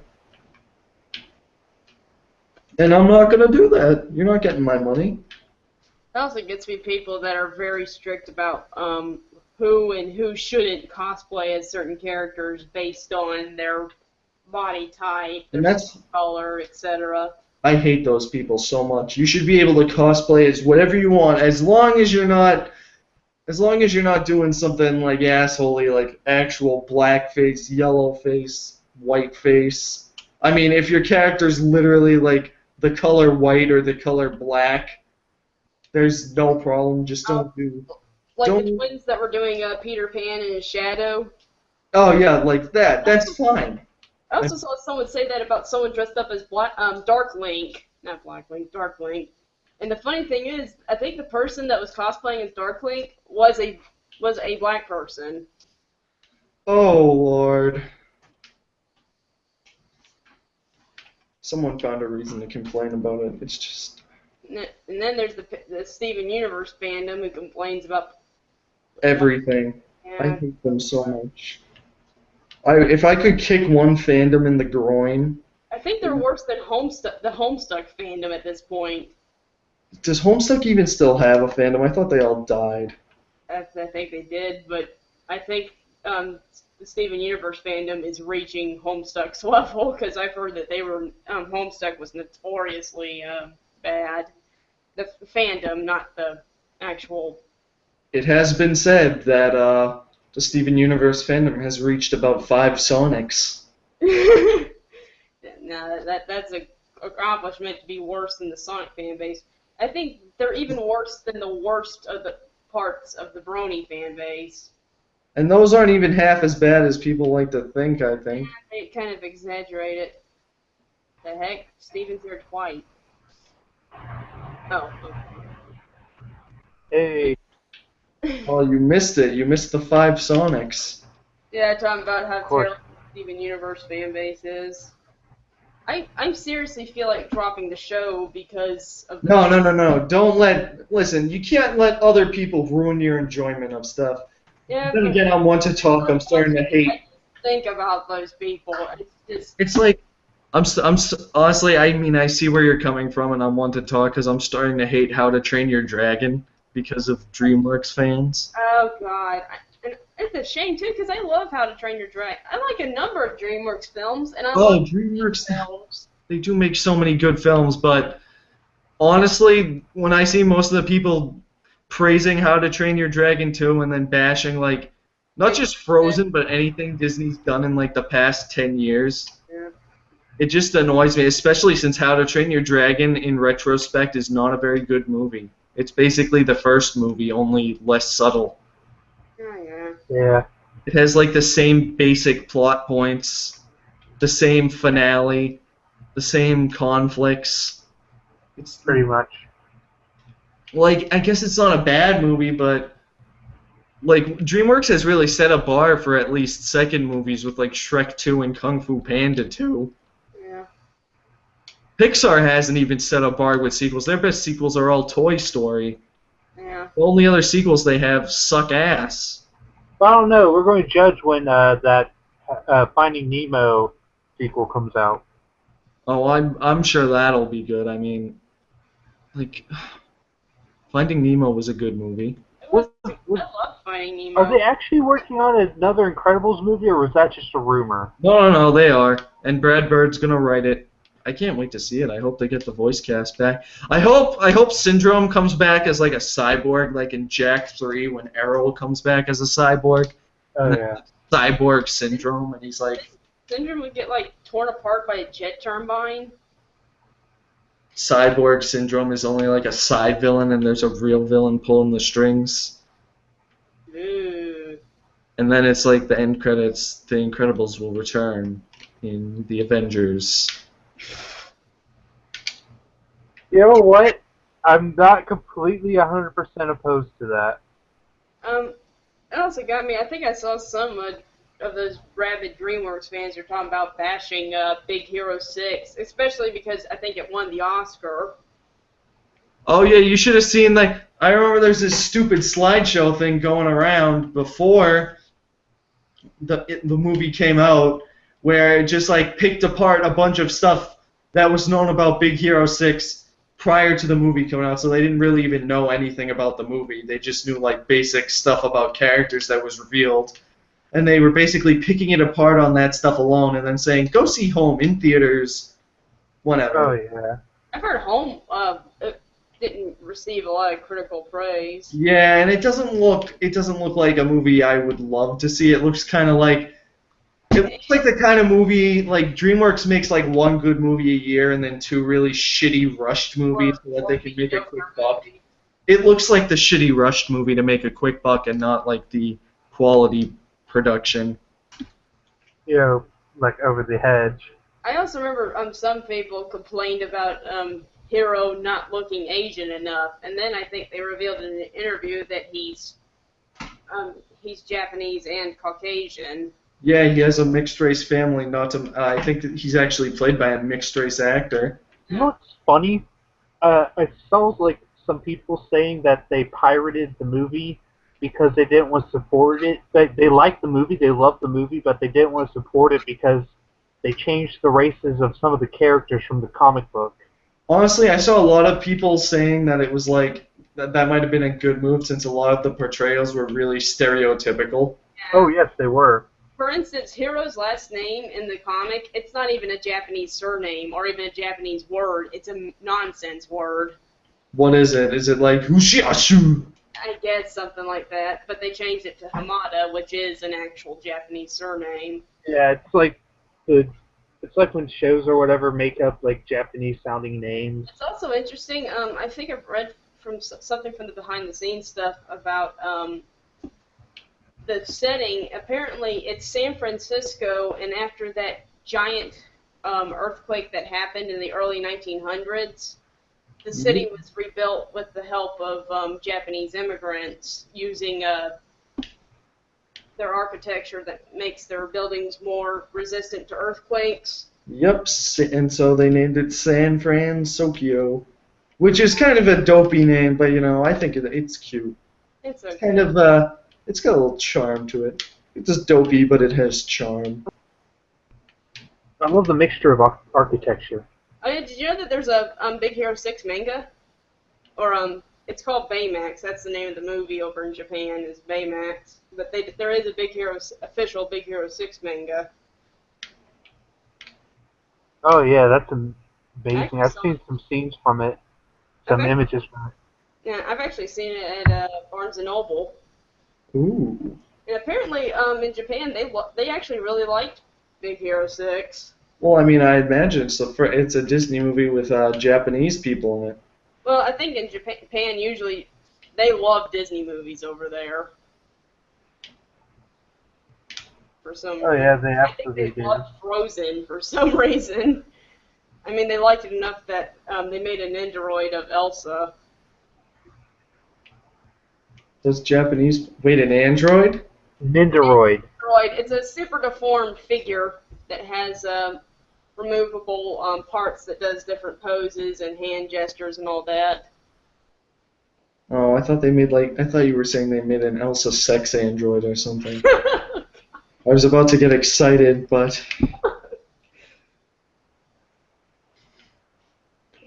And I'm not gonna do that. You're not getting my money. It also gets me people that are very strict about who and who shouldn't cosplay as certain characters based on their body type, And their that's skin color, etc. I hate those people so much. You should be able to cosplay as whatever you want, as long as you're not doing something like assholey, like actual blackface, yellowface, whiteface. I mean, if your character's literally like the color white or the color black, there's no problem. Just don't do. Like the Don't. twins that were doing Peter Pan and his shadow. Oh yeah, like that. That's fine. I also saw someone say that about someone dressed up as Dark Link, not Black Link, Dark Link. And the funny thing is, I think the person that was cosplaying as Dark Link was a black person. Oh Lord. Someone found a reason to complain about it. It's just And then there's the Steven Universe fandom who complains about everything. I yeah. hate them so much. If I could kick one fandom in the groin. I think they're worse than the Homestuck fandom at this point. Does Homestuck even still have a fandom? I thought they all died. I think they did, but I think the Steven Universe fandom is reaching Homestuck's level because I've heard that they were Homestuck was notoriously bad. The fandom, not the actual. It has been said that the Steven Universe fandom has reached about 5 Sonics. No, that's an accomplishment to be worse than the Sonic fan base. I think they're even worse than the worst of the parts of the Brony fan base. And those aren't even half as bad as people like to think, I think. They kind of exaggerate it. The heck? Steven's here twice. Oh. Hey, Oh, you missed it. You missed the 5 Sonics. Yeah, talking about how course. terrible the Steven Universe fan base is. I seriously feel like dropping the show because of the. No. Listen, you can't let other people ruin your enjoyment of stuff. Yeah, Then but again, I'm one to talk. I'm starting to hate. I think about those people. It's just. It's like honestly, I mean, I see where you're coming from, and I'm one to talk because I'm starting to hate How to Train Your Dragon because of DreamWorks fans. Oh God. And it's a shame too, because I love How to Train Your Dragon. I like a number of DreamWorks films, and I love DreamWorks, films. they do make so many good films, but honestly, when I see most of the people praising How to Train Your Dragon 2 and then bashing like not just Frozen, but anything Disney's done in like the past 10 years, Yeah. it just annoys me, especially since How to Train Your Dragon in retrospect is not a very good movie. It's basically the first movie, only less subtle. Oh yeah. Yeah. It has like the same basic plot points, the same finale, the same conflicts. It's Pretty much. like I guess it's not a bad movie, but like DreamWorks has really set a bar for at least second movies with like Shrek 2 and Kung Fu Panda 2. Yeah. Pixar hasn't even set a bar with sequels. Their best sequels are all Toy Story. Yeah. The only other sequels they have suck ass. Well, I don't know. We're going to judge when that Finding Nemo sequel comes out. Oh, I'm sure that'll be good. I mean, like Finding Nemo was a good movie. Was, I was, love Finding Nemo. are they actually working on another Incredibles movie, or was that just a rumor? No, they are. And Brad Bird's gonna write it. I can't wait to see it. I hope they get the voice cast back. I hope Syndrome comes back as like a cyborg, like in Jack 3 when Errol comes back as a cyborg. Oh, yeah. Cyborg Syndrome, and he's like Syndrome would get like torn apart by a jet turbine. Cyborg Syndrome is only like a side villain, and there's a real villain pulling the strings. Ooh. And then it's like the end credits. The Incredibles will return in the Avengers. You know what? I'm not completely 100% opposed to that. It also got me. I think I saw some of those rabid DreamWorks fans are talking about bashing Big Hero 6, especially because I think it won the Oscar. Oh yeah, you should have seen like I remember there's this stupid slideshow thing going around before the movie came out where it just like picked apart a bunch of stuff that was known about Big Hero 6 prior to the movie coming out, so they didn't really even know anything about the movie. They just knew like basic stuff about characters that was revealed. And they were basically picking it apart on that stuff alone and then saying, go see Home in theaters, whatever. Oh, yeah. I've heard Home it didn't receive a lot of critical praise. Yeah, and it doesn't look like a movie I would love to see. It looks like the kind of movie like DreamWorks makes like one good movie a year and then two really shitty rushed movies so that they can make a quick buck. It looks like the shitty rushed movie to make a quick buck and not like the quality production. You know, like Over the Hedge. I also remember some people complained about Hero not looking Asian enough, and then I think they revealed in an interview that he's Japanese and Caucasian. Yeah, he has a mixed race family. I think that he's actually played by a mixed race actor. You know what's funny? I saw like some people saying that they pirated the movie because they didn't want to support it. They liked the movie, they loved the movie, but they didn't want to support it because they changed the races of some of the characters from the comic book. Honestly, I saw a lot of people saying that it was like that might have been a good move since a lot of the portrayals were really stereotypical. Oh, yes, they were. For instance, Hero's last name in the comic, it's not even a Japanese surname or even a Japanese word. It's a nonsense word. What is it? Is it like Hushiashu? I guess something like that, but they changed it to Hamada, which is an actual Japanese surname. Yeah, it's like when shows or whatever make up like Japanese sounding names. It's also interesting. I think I've read from something from the behind the scenes stuff about the setting. Apparently, it's San Francisco, and after that giant earthquake that happened in the early 1900s, the city was rebuilt with the help of Japanese immigrants using their architecture that makes their buildings more resistant to earthquakes. Yep, and so they named it San Francisco, which is kind of a dopey name, but I think it's cute. It's It's okay. kind of it's got a little charm to it. It's just dopey, but it has charm. I love the mixture of architecture. Oh, yeah, did you know that there's a Big Hero 6 manga? Or it's called Baymax. That's the name of the movie over in Japan is Baymax. But there is a official Big Hero 6 manga. Oh yeah, that's I amazing. actually I've saw seen it. some scenes from it, I've some actually, images from yeah, I've actually seen it at Barnes and Noble. Ooh. And apparently, in Japan, they actually really liked Big Hero 6. Well, I mean, I imagine it's a Disney movie with Japanese people in it. Well, I think in Japan usually they love Disney movies over there for some it. Oh reason. yeah, they I think absolutely they do. loved Frozen for some reason. I mean, they liked it enough that they made an android of Elsa. Those Japanese. Wait, an android? Nindoroid. Android, it's a super deformed figure that has removable parts that does different poses and hand gestures and all that. Oh, I thought you were saying they made an Elsa sex android or something. I was about to get excited, but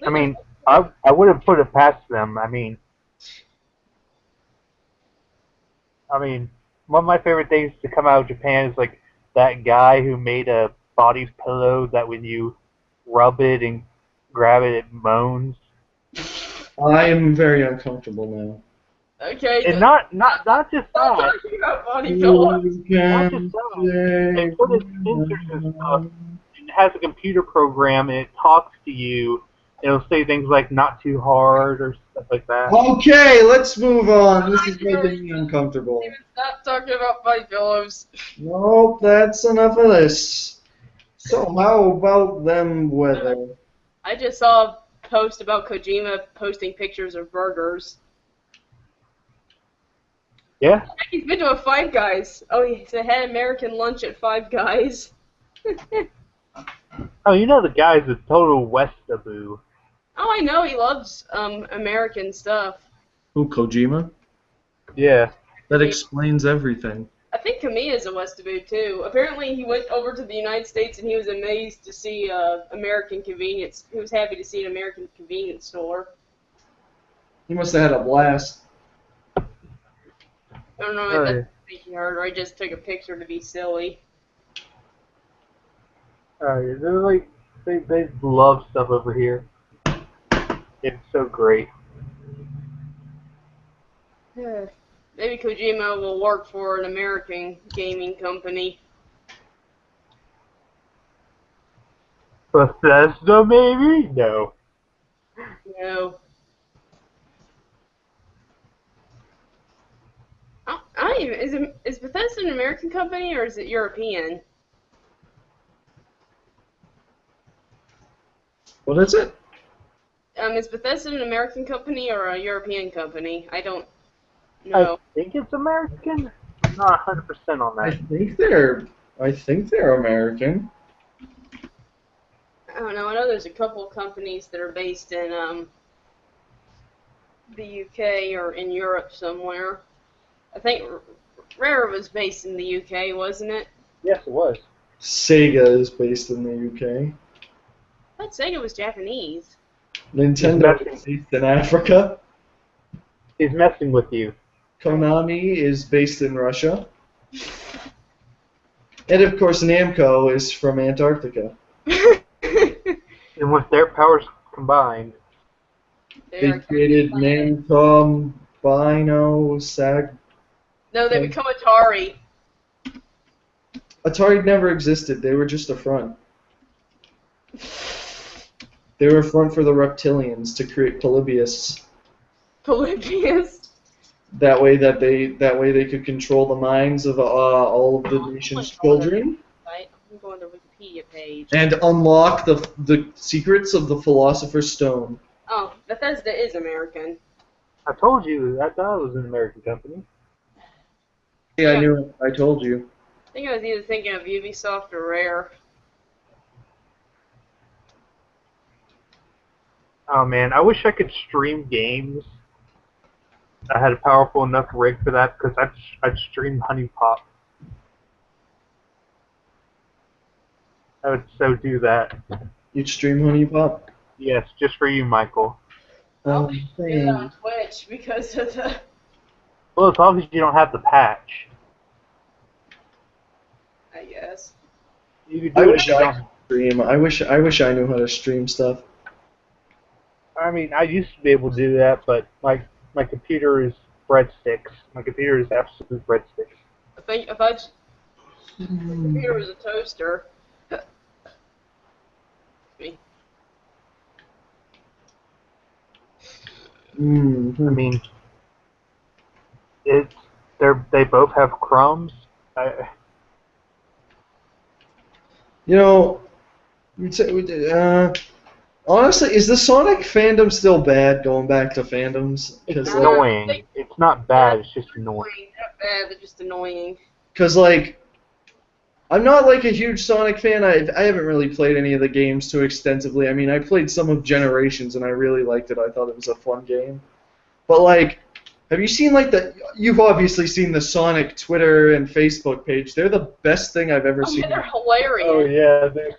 I mean, I wouldn't put it past them. I mean, one of my favorite things to come out of Japan is like that guy who made a body pillow that when you rub it and grab it, it moans. I am very uncomfortable now. Okay, And not just stop that, talking about body pillows. You not just can that. They say put in sensors and stuff. It has a computer program and it talks to you. It'll say things like "not too hard" or stuff like that. Okay, let's move on. This is making me uncomfortable. Steven, stop talking about body pillows. Nope, that's enough of this. So how about them weather? I just saw a post about Kojima posting pictures of burgers. Yeah. He's been to a Five Guys. Oh, he had American lunch at Five Guys. Oh, you know the guy's a total Westaboo. Oh, I know he loves American stuff. Who, Kojima? Yeah. That explains everything. I think Kamiya's a Westaboo too. Apparently, he went over to the United States and he was amazed to see American convenience. He was happy to see an American convenience store. He must have had a blast. I don't know Oh, if yeah. that's what he heard or he just took a picture to be silly. They're like they love stuff over here. It's so great. Maybe Kojima will work for an American gaming company. Bethesda, maybe? No. No. I don't even, is Bethesda an American company or is it European? What is it? Is Bethesda an American company or a European company? I don't I know. think it's American. I'm not 100% on I that. think they're American. I don't know. I know there's a couple of companies that are based in the UK or in Europe somewhere. I think Rare was based in the UK, wasn't it? Yes, it was. Sega is based in the UK. I thought Sega was Japanese. Nintendo is based in Africa. He's messing with you. Konami is based in Russia. And of course Namco is from Antarctica. And with their powers combined, They created Namco, Bino, Sag. No, they become Atari. Atari never existed. They were just a front. They were a front for the reptilians to create Polybius. Polybius. That way they could control the minds of all of the nation's children I'm going to the Wikipedia page. and unlock the secrets of the Philosopher's Stone. Oh, Bethesda is American. I told you, I thought it was an American company. Yeah, I knew it. I told you. I think I was either thinking of Ubisoft or Rare. Oh man, I wish I could stream games. I had a powerful enough rig for that because I'd stream HuniePop. I would so do that. You'd stream HuniePop? Yes, just for you, Michael. I wish you could do that on Thanks. Twitch because of the. Well, as long as you don't have the patch. I guess. You could I do it wish if you I don't. could stream. I wish I knew how to stream stuff. I mean, I used to be able to do that, but my computer is breadsticks. My computer is absolute breadsticks. If I the computer was a toaster. Me. I Mm-hmm. mean, it's they both have crumbs. You know, honestly, is the Sonic fandom still bad? Going back to fandoms, It's Uh, annoying. It's not bad. It's just annoying. Not bad, they're just annoying. because like I'm not like a huge Sonic fan. I haven't really played any of the games too extensively. I mean, I played some of Generations and I really liked it. I thought it was a fun game. But like, have you seen like you've obviously seen the Sonic Twitter and Facebook page. They're the best thing I've ever Oh, seen. yeah, they're hilarious. Oh yeah, they're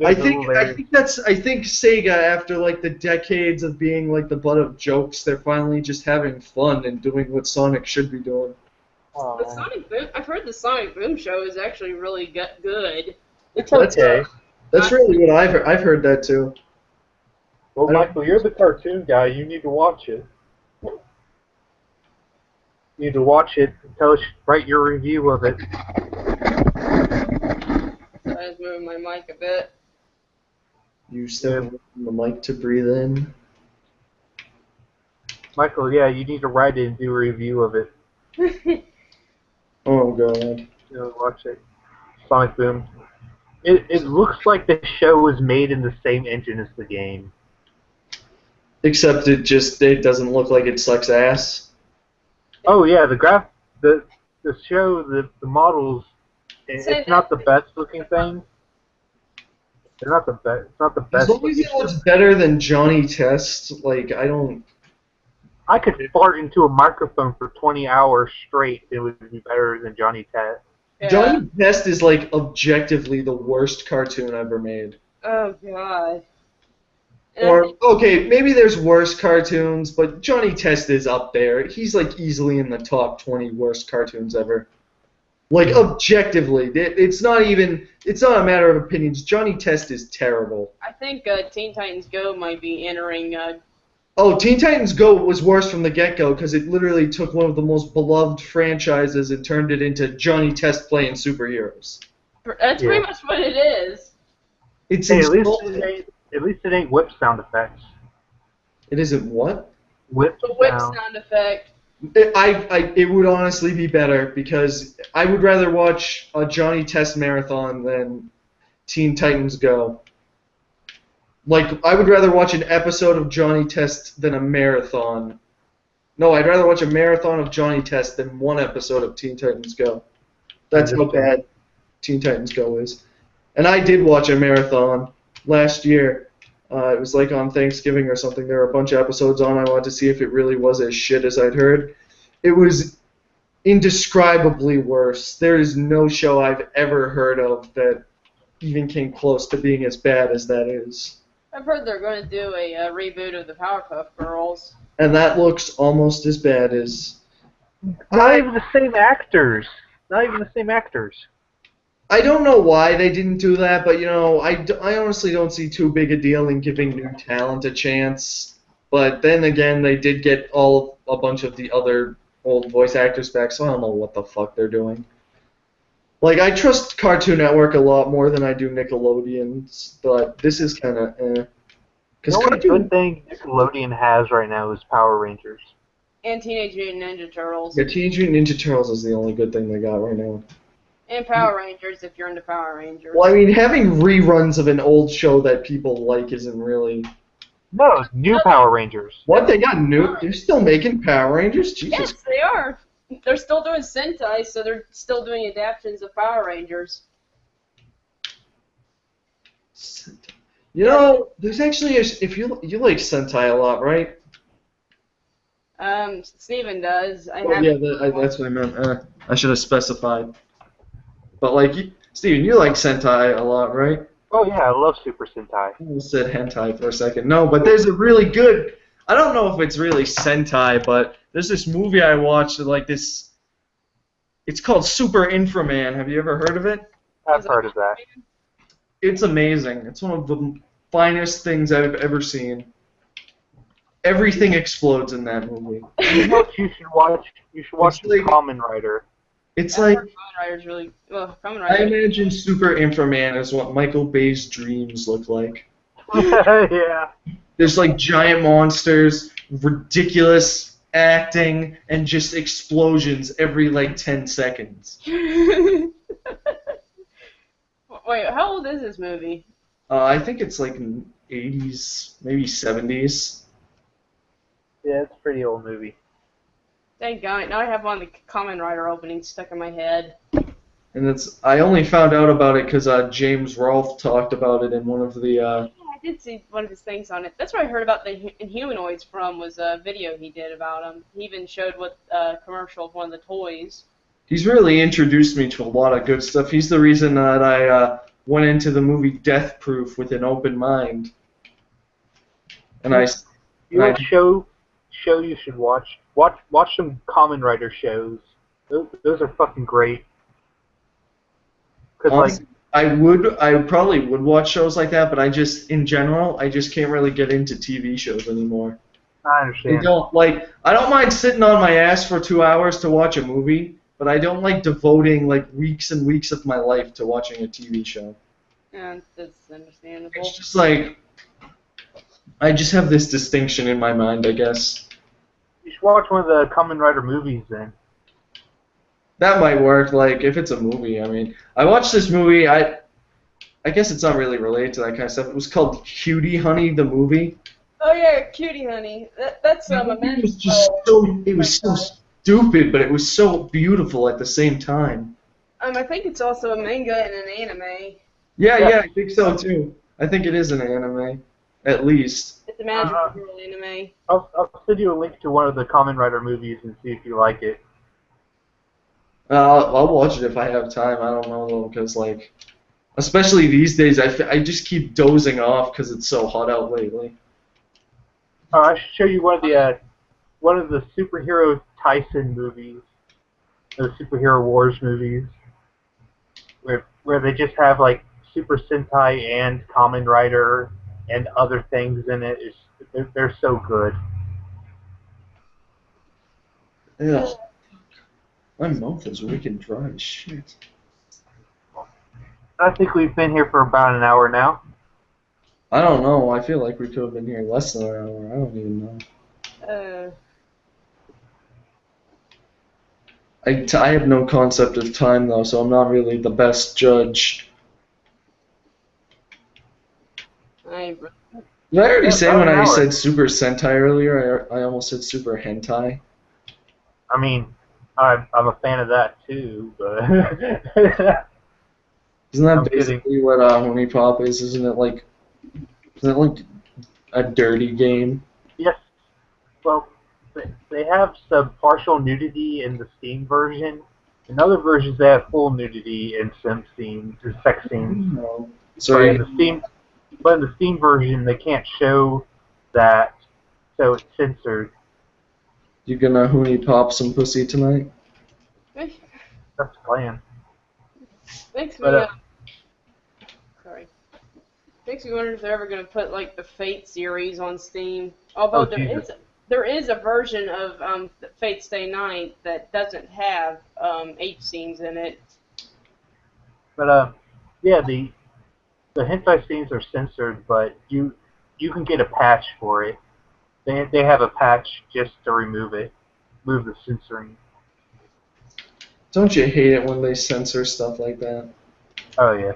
I think hilarious. I think Sega, after like the decades of being like the butt of jokes, they're finally just having fun and doing what Sonic should be doing. The Sonic Boom. I've heard the Sonic Boom show is actually really good. It's okay. That's really what I've heard that too. Well, I don't- Michael, you're the cartoon guy. You need to watch it. You need to watch it. Tell us, write your review of it. So I was moving my mic a bit. You step away from the mic to breathe in. Michael, yeah, you need to write it and do a review of it. Oh god. You know, watch it. Sonic Boom. It looks like the show was made in the same engine as the game. Except it doesn't look like it sucks ass. Oh yeah, the show, the models. It's not the best looking thing. They're not the best. It's not the best. As long as it looks better than Johnny Test, like I don't. I could fart into a microphone for 20 hours straight. It would be better than Johnny Test. Yeah. Johnny Test is like objectively the worst cartoon ever made. Oh god. And Or okay, maybe there's worse cartoons, but Johnny Test is up there. He's like easily in the top 20 worst cartoons ever. Like objectively, it's not a matter of opinions. Johnny Test is terrible. I think Teen Titans Go might be entering. Oh, Teen Titans Go was worse from the get-go because it literally took one of the most beloved franchises and turned it into Johnny Test playing superheroes. That's pretty much what it is. It's Hey, insulting. at least it ain't whip sound effects. It isn't what? Whip The whip sound. sound effect. It would honestly be better because I would rather watch a Johnny Test marathon than Teen Titans Go. Like, I would rather watch an episode of Johnny Test than a marathon. No, I'd rather watch a marathon of Johnny Test than one episode of Teen Titans Go. That's how bad Teen Titans Go is. And I did watch a marathon last year. It was like on Thanksgiving or something. There were a bunch of episodes on. I wanted to see if it really was as shit as I'd heard. It was indescribably worse. There is no show I've ever heard of that even came close to being as bad as that is. I've heard they're going to do a reboot of the Powerpuff Girls. And that looks almost as bad as... Not even the same actors. Not even the same actors. I don't know why they didn't do that, but, you know, I honestly don't see too big a deal in giving new talent a chance. But then again, they did get a bunch of the other old voice actors back, so I don't know what the fuck they're doing. Like, I trust Cartoon Network a lot more than I do Nickelodeon's, but this is kind of eh. The only good thing Nickelodeon has right now is Power Rangers. And Teenage Mutant Ninja Turtles. Yeah, Teenage Mutant Ninja Turtles is the only good thing they got right now. And Power Rangers, if you're into Power Rangers. Well, I mean, having reruns of an old show that people like isn't really... No, it's new Power Rangers. What? They got new... They're still making Power Rangers? Jesus. Yes, they are. They're still doing Sentai, so they're still doing adaptations of Power Rangers. You know, there's actually if you like Sentai a lot, right? Steven does. I Oh have. yeah, that's what I meant. I should have specified. But like, Steven, you like Sentai a lot, right? Oh yeah, I love Super Sentai. I almost said hentai for a second. No, but there's a really good. I don't know if it's really Sentai, but there's this movie I watched like this. It's called Super Inframan. Have you ever heard of it? I've heard of that. It's amazing. It's one of the finest things I've ever seen. Everything explodes in that movie. You know what you should watch? You should watch It's like- Kamen Rider. It's I've like heard Kamen Rider's really. Well, Kamen I Rider. imagine Super Inframan is what Michael Bay's dreams look like. Yeah. There's like giant monsters, ridiculous acting, and just explosions every like 10 seconds. Wait, how old is this movie? I think it's like 80s, maybe 70s. Yeah, it's a pretty old movie. Thank God. Now I have one of the Kamen Rider openings stuck in my head. And I only found out about it because James Rolfe talked about it in one of the. Yeah, I did see one of his things on it. That's where I heard about the Inhumanoids from. Was a video he did about them. He even showed what commercial of one of the toys. He's really introduced me to a lot of good stuff. He's the reason that I went into the movie Death Proof with an open mind. And I. You know what show you should watch? Watch some Kamen Rider shows. Those are fucking great. Cause Honestly, I probably would watch shows like that, but in general, I just can't really get into TV shows anymore. I understand. I don't mind sitting on my ass for 2 hours to watch a movie, but I don't like devoting like weeks and weeks of my life to watching a TV show. Yeah, that's understandable. It's just like, I just have this distinction in my mind, I guess. You should watch one of the Kamen Rider movies then. That might work, like, if it's a movie. I mean, I watched this movie, I guess it's not really related to that kind of stuff. It was called Cutie Honey, the movie. Oh yeah, Cutie Honey. That's a It was just it was so stupid, but it was so beautiful at the same time. I think it's also a manga and an anime. Yeah, I think so too. I think it is an anime, at least. It's a magical girl anime. I'll send you a link to one of the Kamen Rider movies and see if you like it. I'll watch it if I have time. I don't know though, because like, especially these days, I just keep dozing off because it's so hot out lately. I should show you one of the superhero Tyson movies, the superhero wars movies, where they just have like Super Sentai and Kamen Rider and other things in it. They're so good. Yeah. My mouth is wicked dry as shit. I think we've been here for about an hour now. I don't know. I feel like we could have been here less than an hour. I don't even know. I have no concept of time though, so I'm not really the best judge. Did I already say when I said Super Sentai earlier, I almost said Super Hentai? I mean, I'm a fan of that too, but Isn't that I'm basically kidding. what HuniePop is? Isn't it like a dirty game? Yes. Well, they have some partial nudity in the Steam version. In other versions, they have full nudity and some scenes or sex scenes. No. Sorry. But in the Steam version, they can't show that, so it's censored. You gonna HuniePop some pussy tonight? That's the plan. Makes me But, sorry. Makes me wonder if they're ever going to put like the Fate series on Steam. Although there is a version of Fate Stay Night that doesn't have H scenes in it. But yeah, the hentai scenes are censored, but you can get a patch for it. They have a patch just to remove the censoring. Don't you hate it when they censor stuff like that? Oh yeah.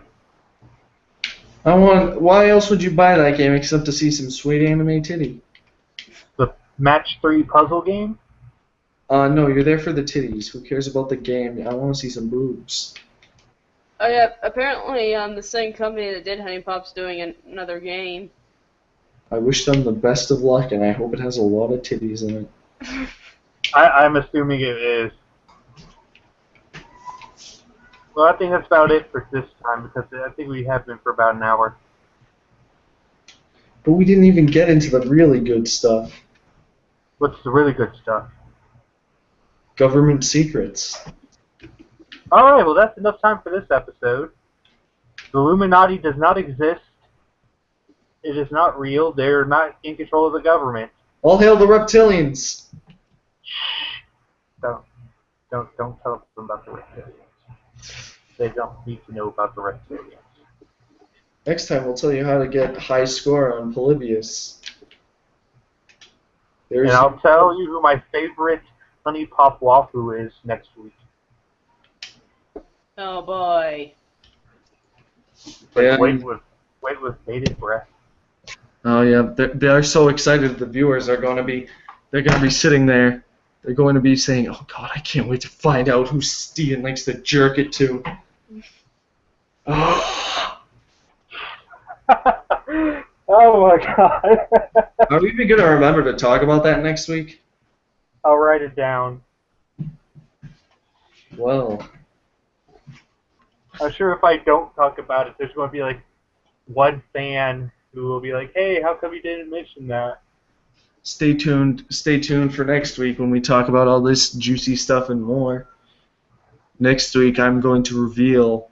Why else would you buy that game except to see some sweet anime titty? The Match 3 puzzle game? No, you're there for the titties. Who cares about the game? I want to see some boobs. Oh yeah, apparently the same company that did Honey Pop's doing another game. I wish them the best of luck, and I hope it has a lot of titties in it. I'm assuming it is. Well, I think that's about it for this time because I think we have been for about an hour. But we didn't even get into the really good stuff. What's the really good stuff? Government secrets. Alright, well that's enough time for this episode. The Illuminati does not exist. It is not real. They're not in control of the government. All hail the reptilians! Don't tell them about the reptilians. They don't need to know about the reptilians. Next time we'll tell you how to get high score on Polybius. And I'll tell you who my favorite Honey Pop Wafu is next week. Oh boy. Wait with bated breath. Oh yeah, they are so excited. The viewers are going to be, they're going to be sitting there. They're going to be saying, "Oh God, I can't wait to find out who Steven likes to jerk it to." Oh my God. Are we even going to remember to talk about that next week? I'll write it down. Well, I'm sure if I don't talk about it, there's going to be like one fan who will be like, "Hey, how come you didn't mention that?" stay tuned for next week when we talk about all this juicy stuff and more. Next week I'm going to reveal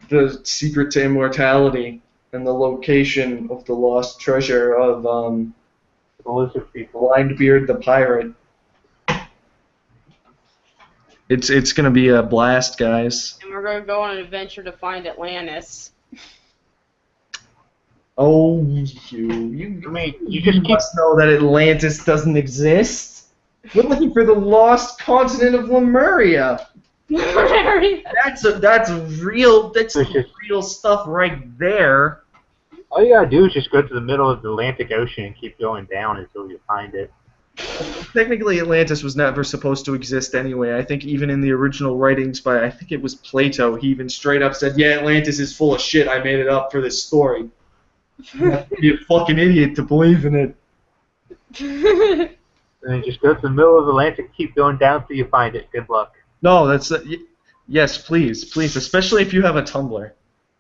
the secret to immortality and the location of the lost treasure of The lizard people. Blindbeard the pirate. It's gonna be a blast, guys. And we're gonna go on an adventure to find Atlantis. Oh, I mean, you just must know that Atlantis doesn't exist. We're looking for the lost continent of Lemuria. That's real stuff right there. All you gotta do is just go to the middle of the Atlantic Ocean and keep going down until you find it. Technically, Atlantis was never supposed to exist anyway. I think even in the original writings by, I think it was Plato, he even straight up said, "Yeah, Atlantis is full of shit. I made it up for this story." You have to be a fucking idiot to believe in it. And then just go to the middle of the Atlantic, keep going down till you find it. Good luck. No, that's yes, please, especially if you have a Tumblr.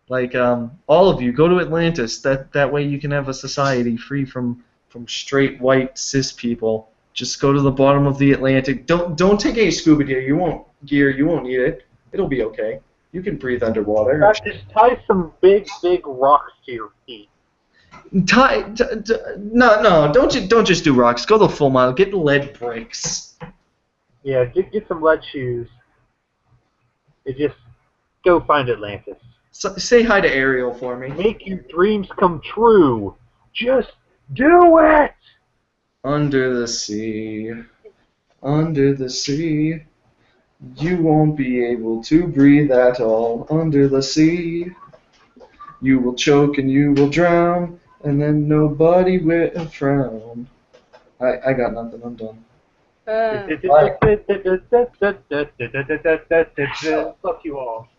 Like all of you, go to Atlantis. That way you can have a society free from straight white cis people. Just go to the bottom of the Atlantic. Don't take any scuba gear. You won't need it. It'll be okay. You can breathe underwater. Just tie some big rocks to your feet. No, don't just do rocks. Go the full mile. Get lead bricks. Yeah, get some lead shoes. And just go find Atlantis. So, say hi to Ariel for me. Make your dreams come true. Just do it! Under the sea, you won't be able to breathe at all. Under the sea, you will choke and you will drown, and then nobody will frown. I got nothing. I'm done. Fuck you all.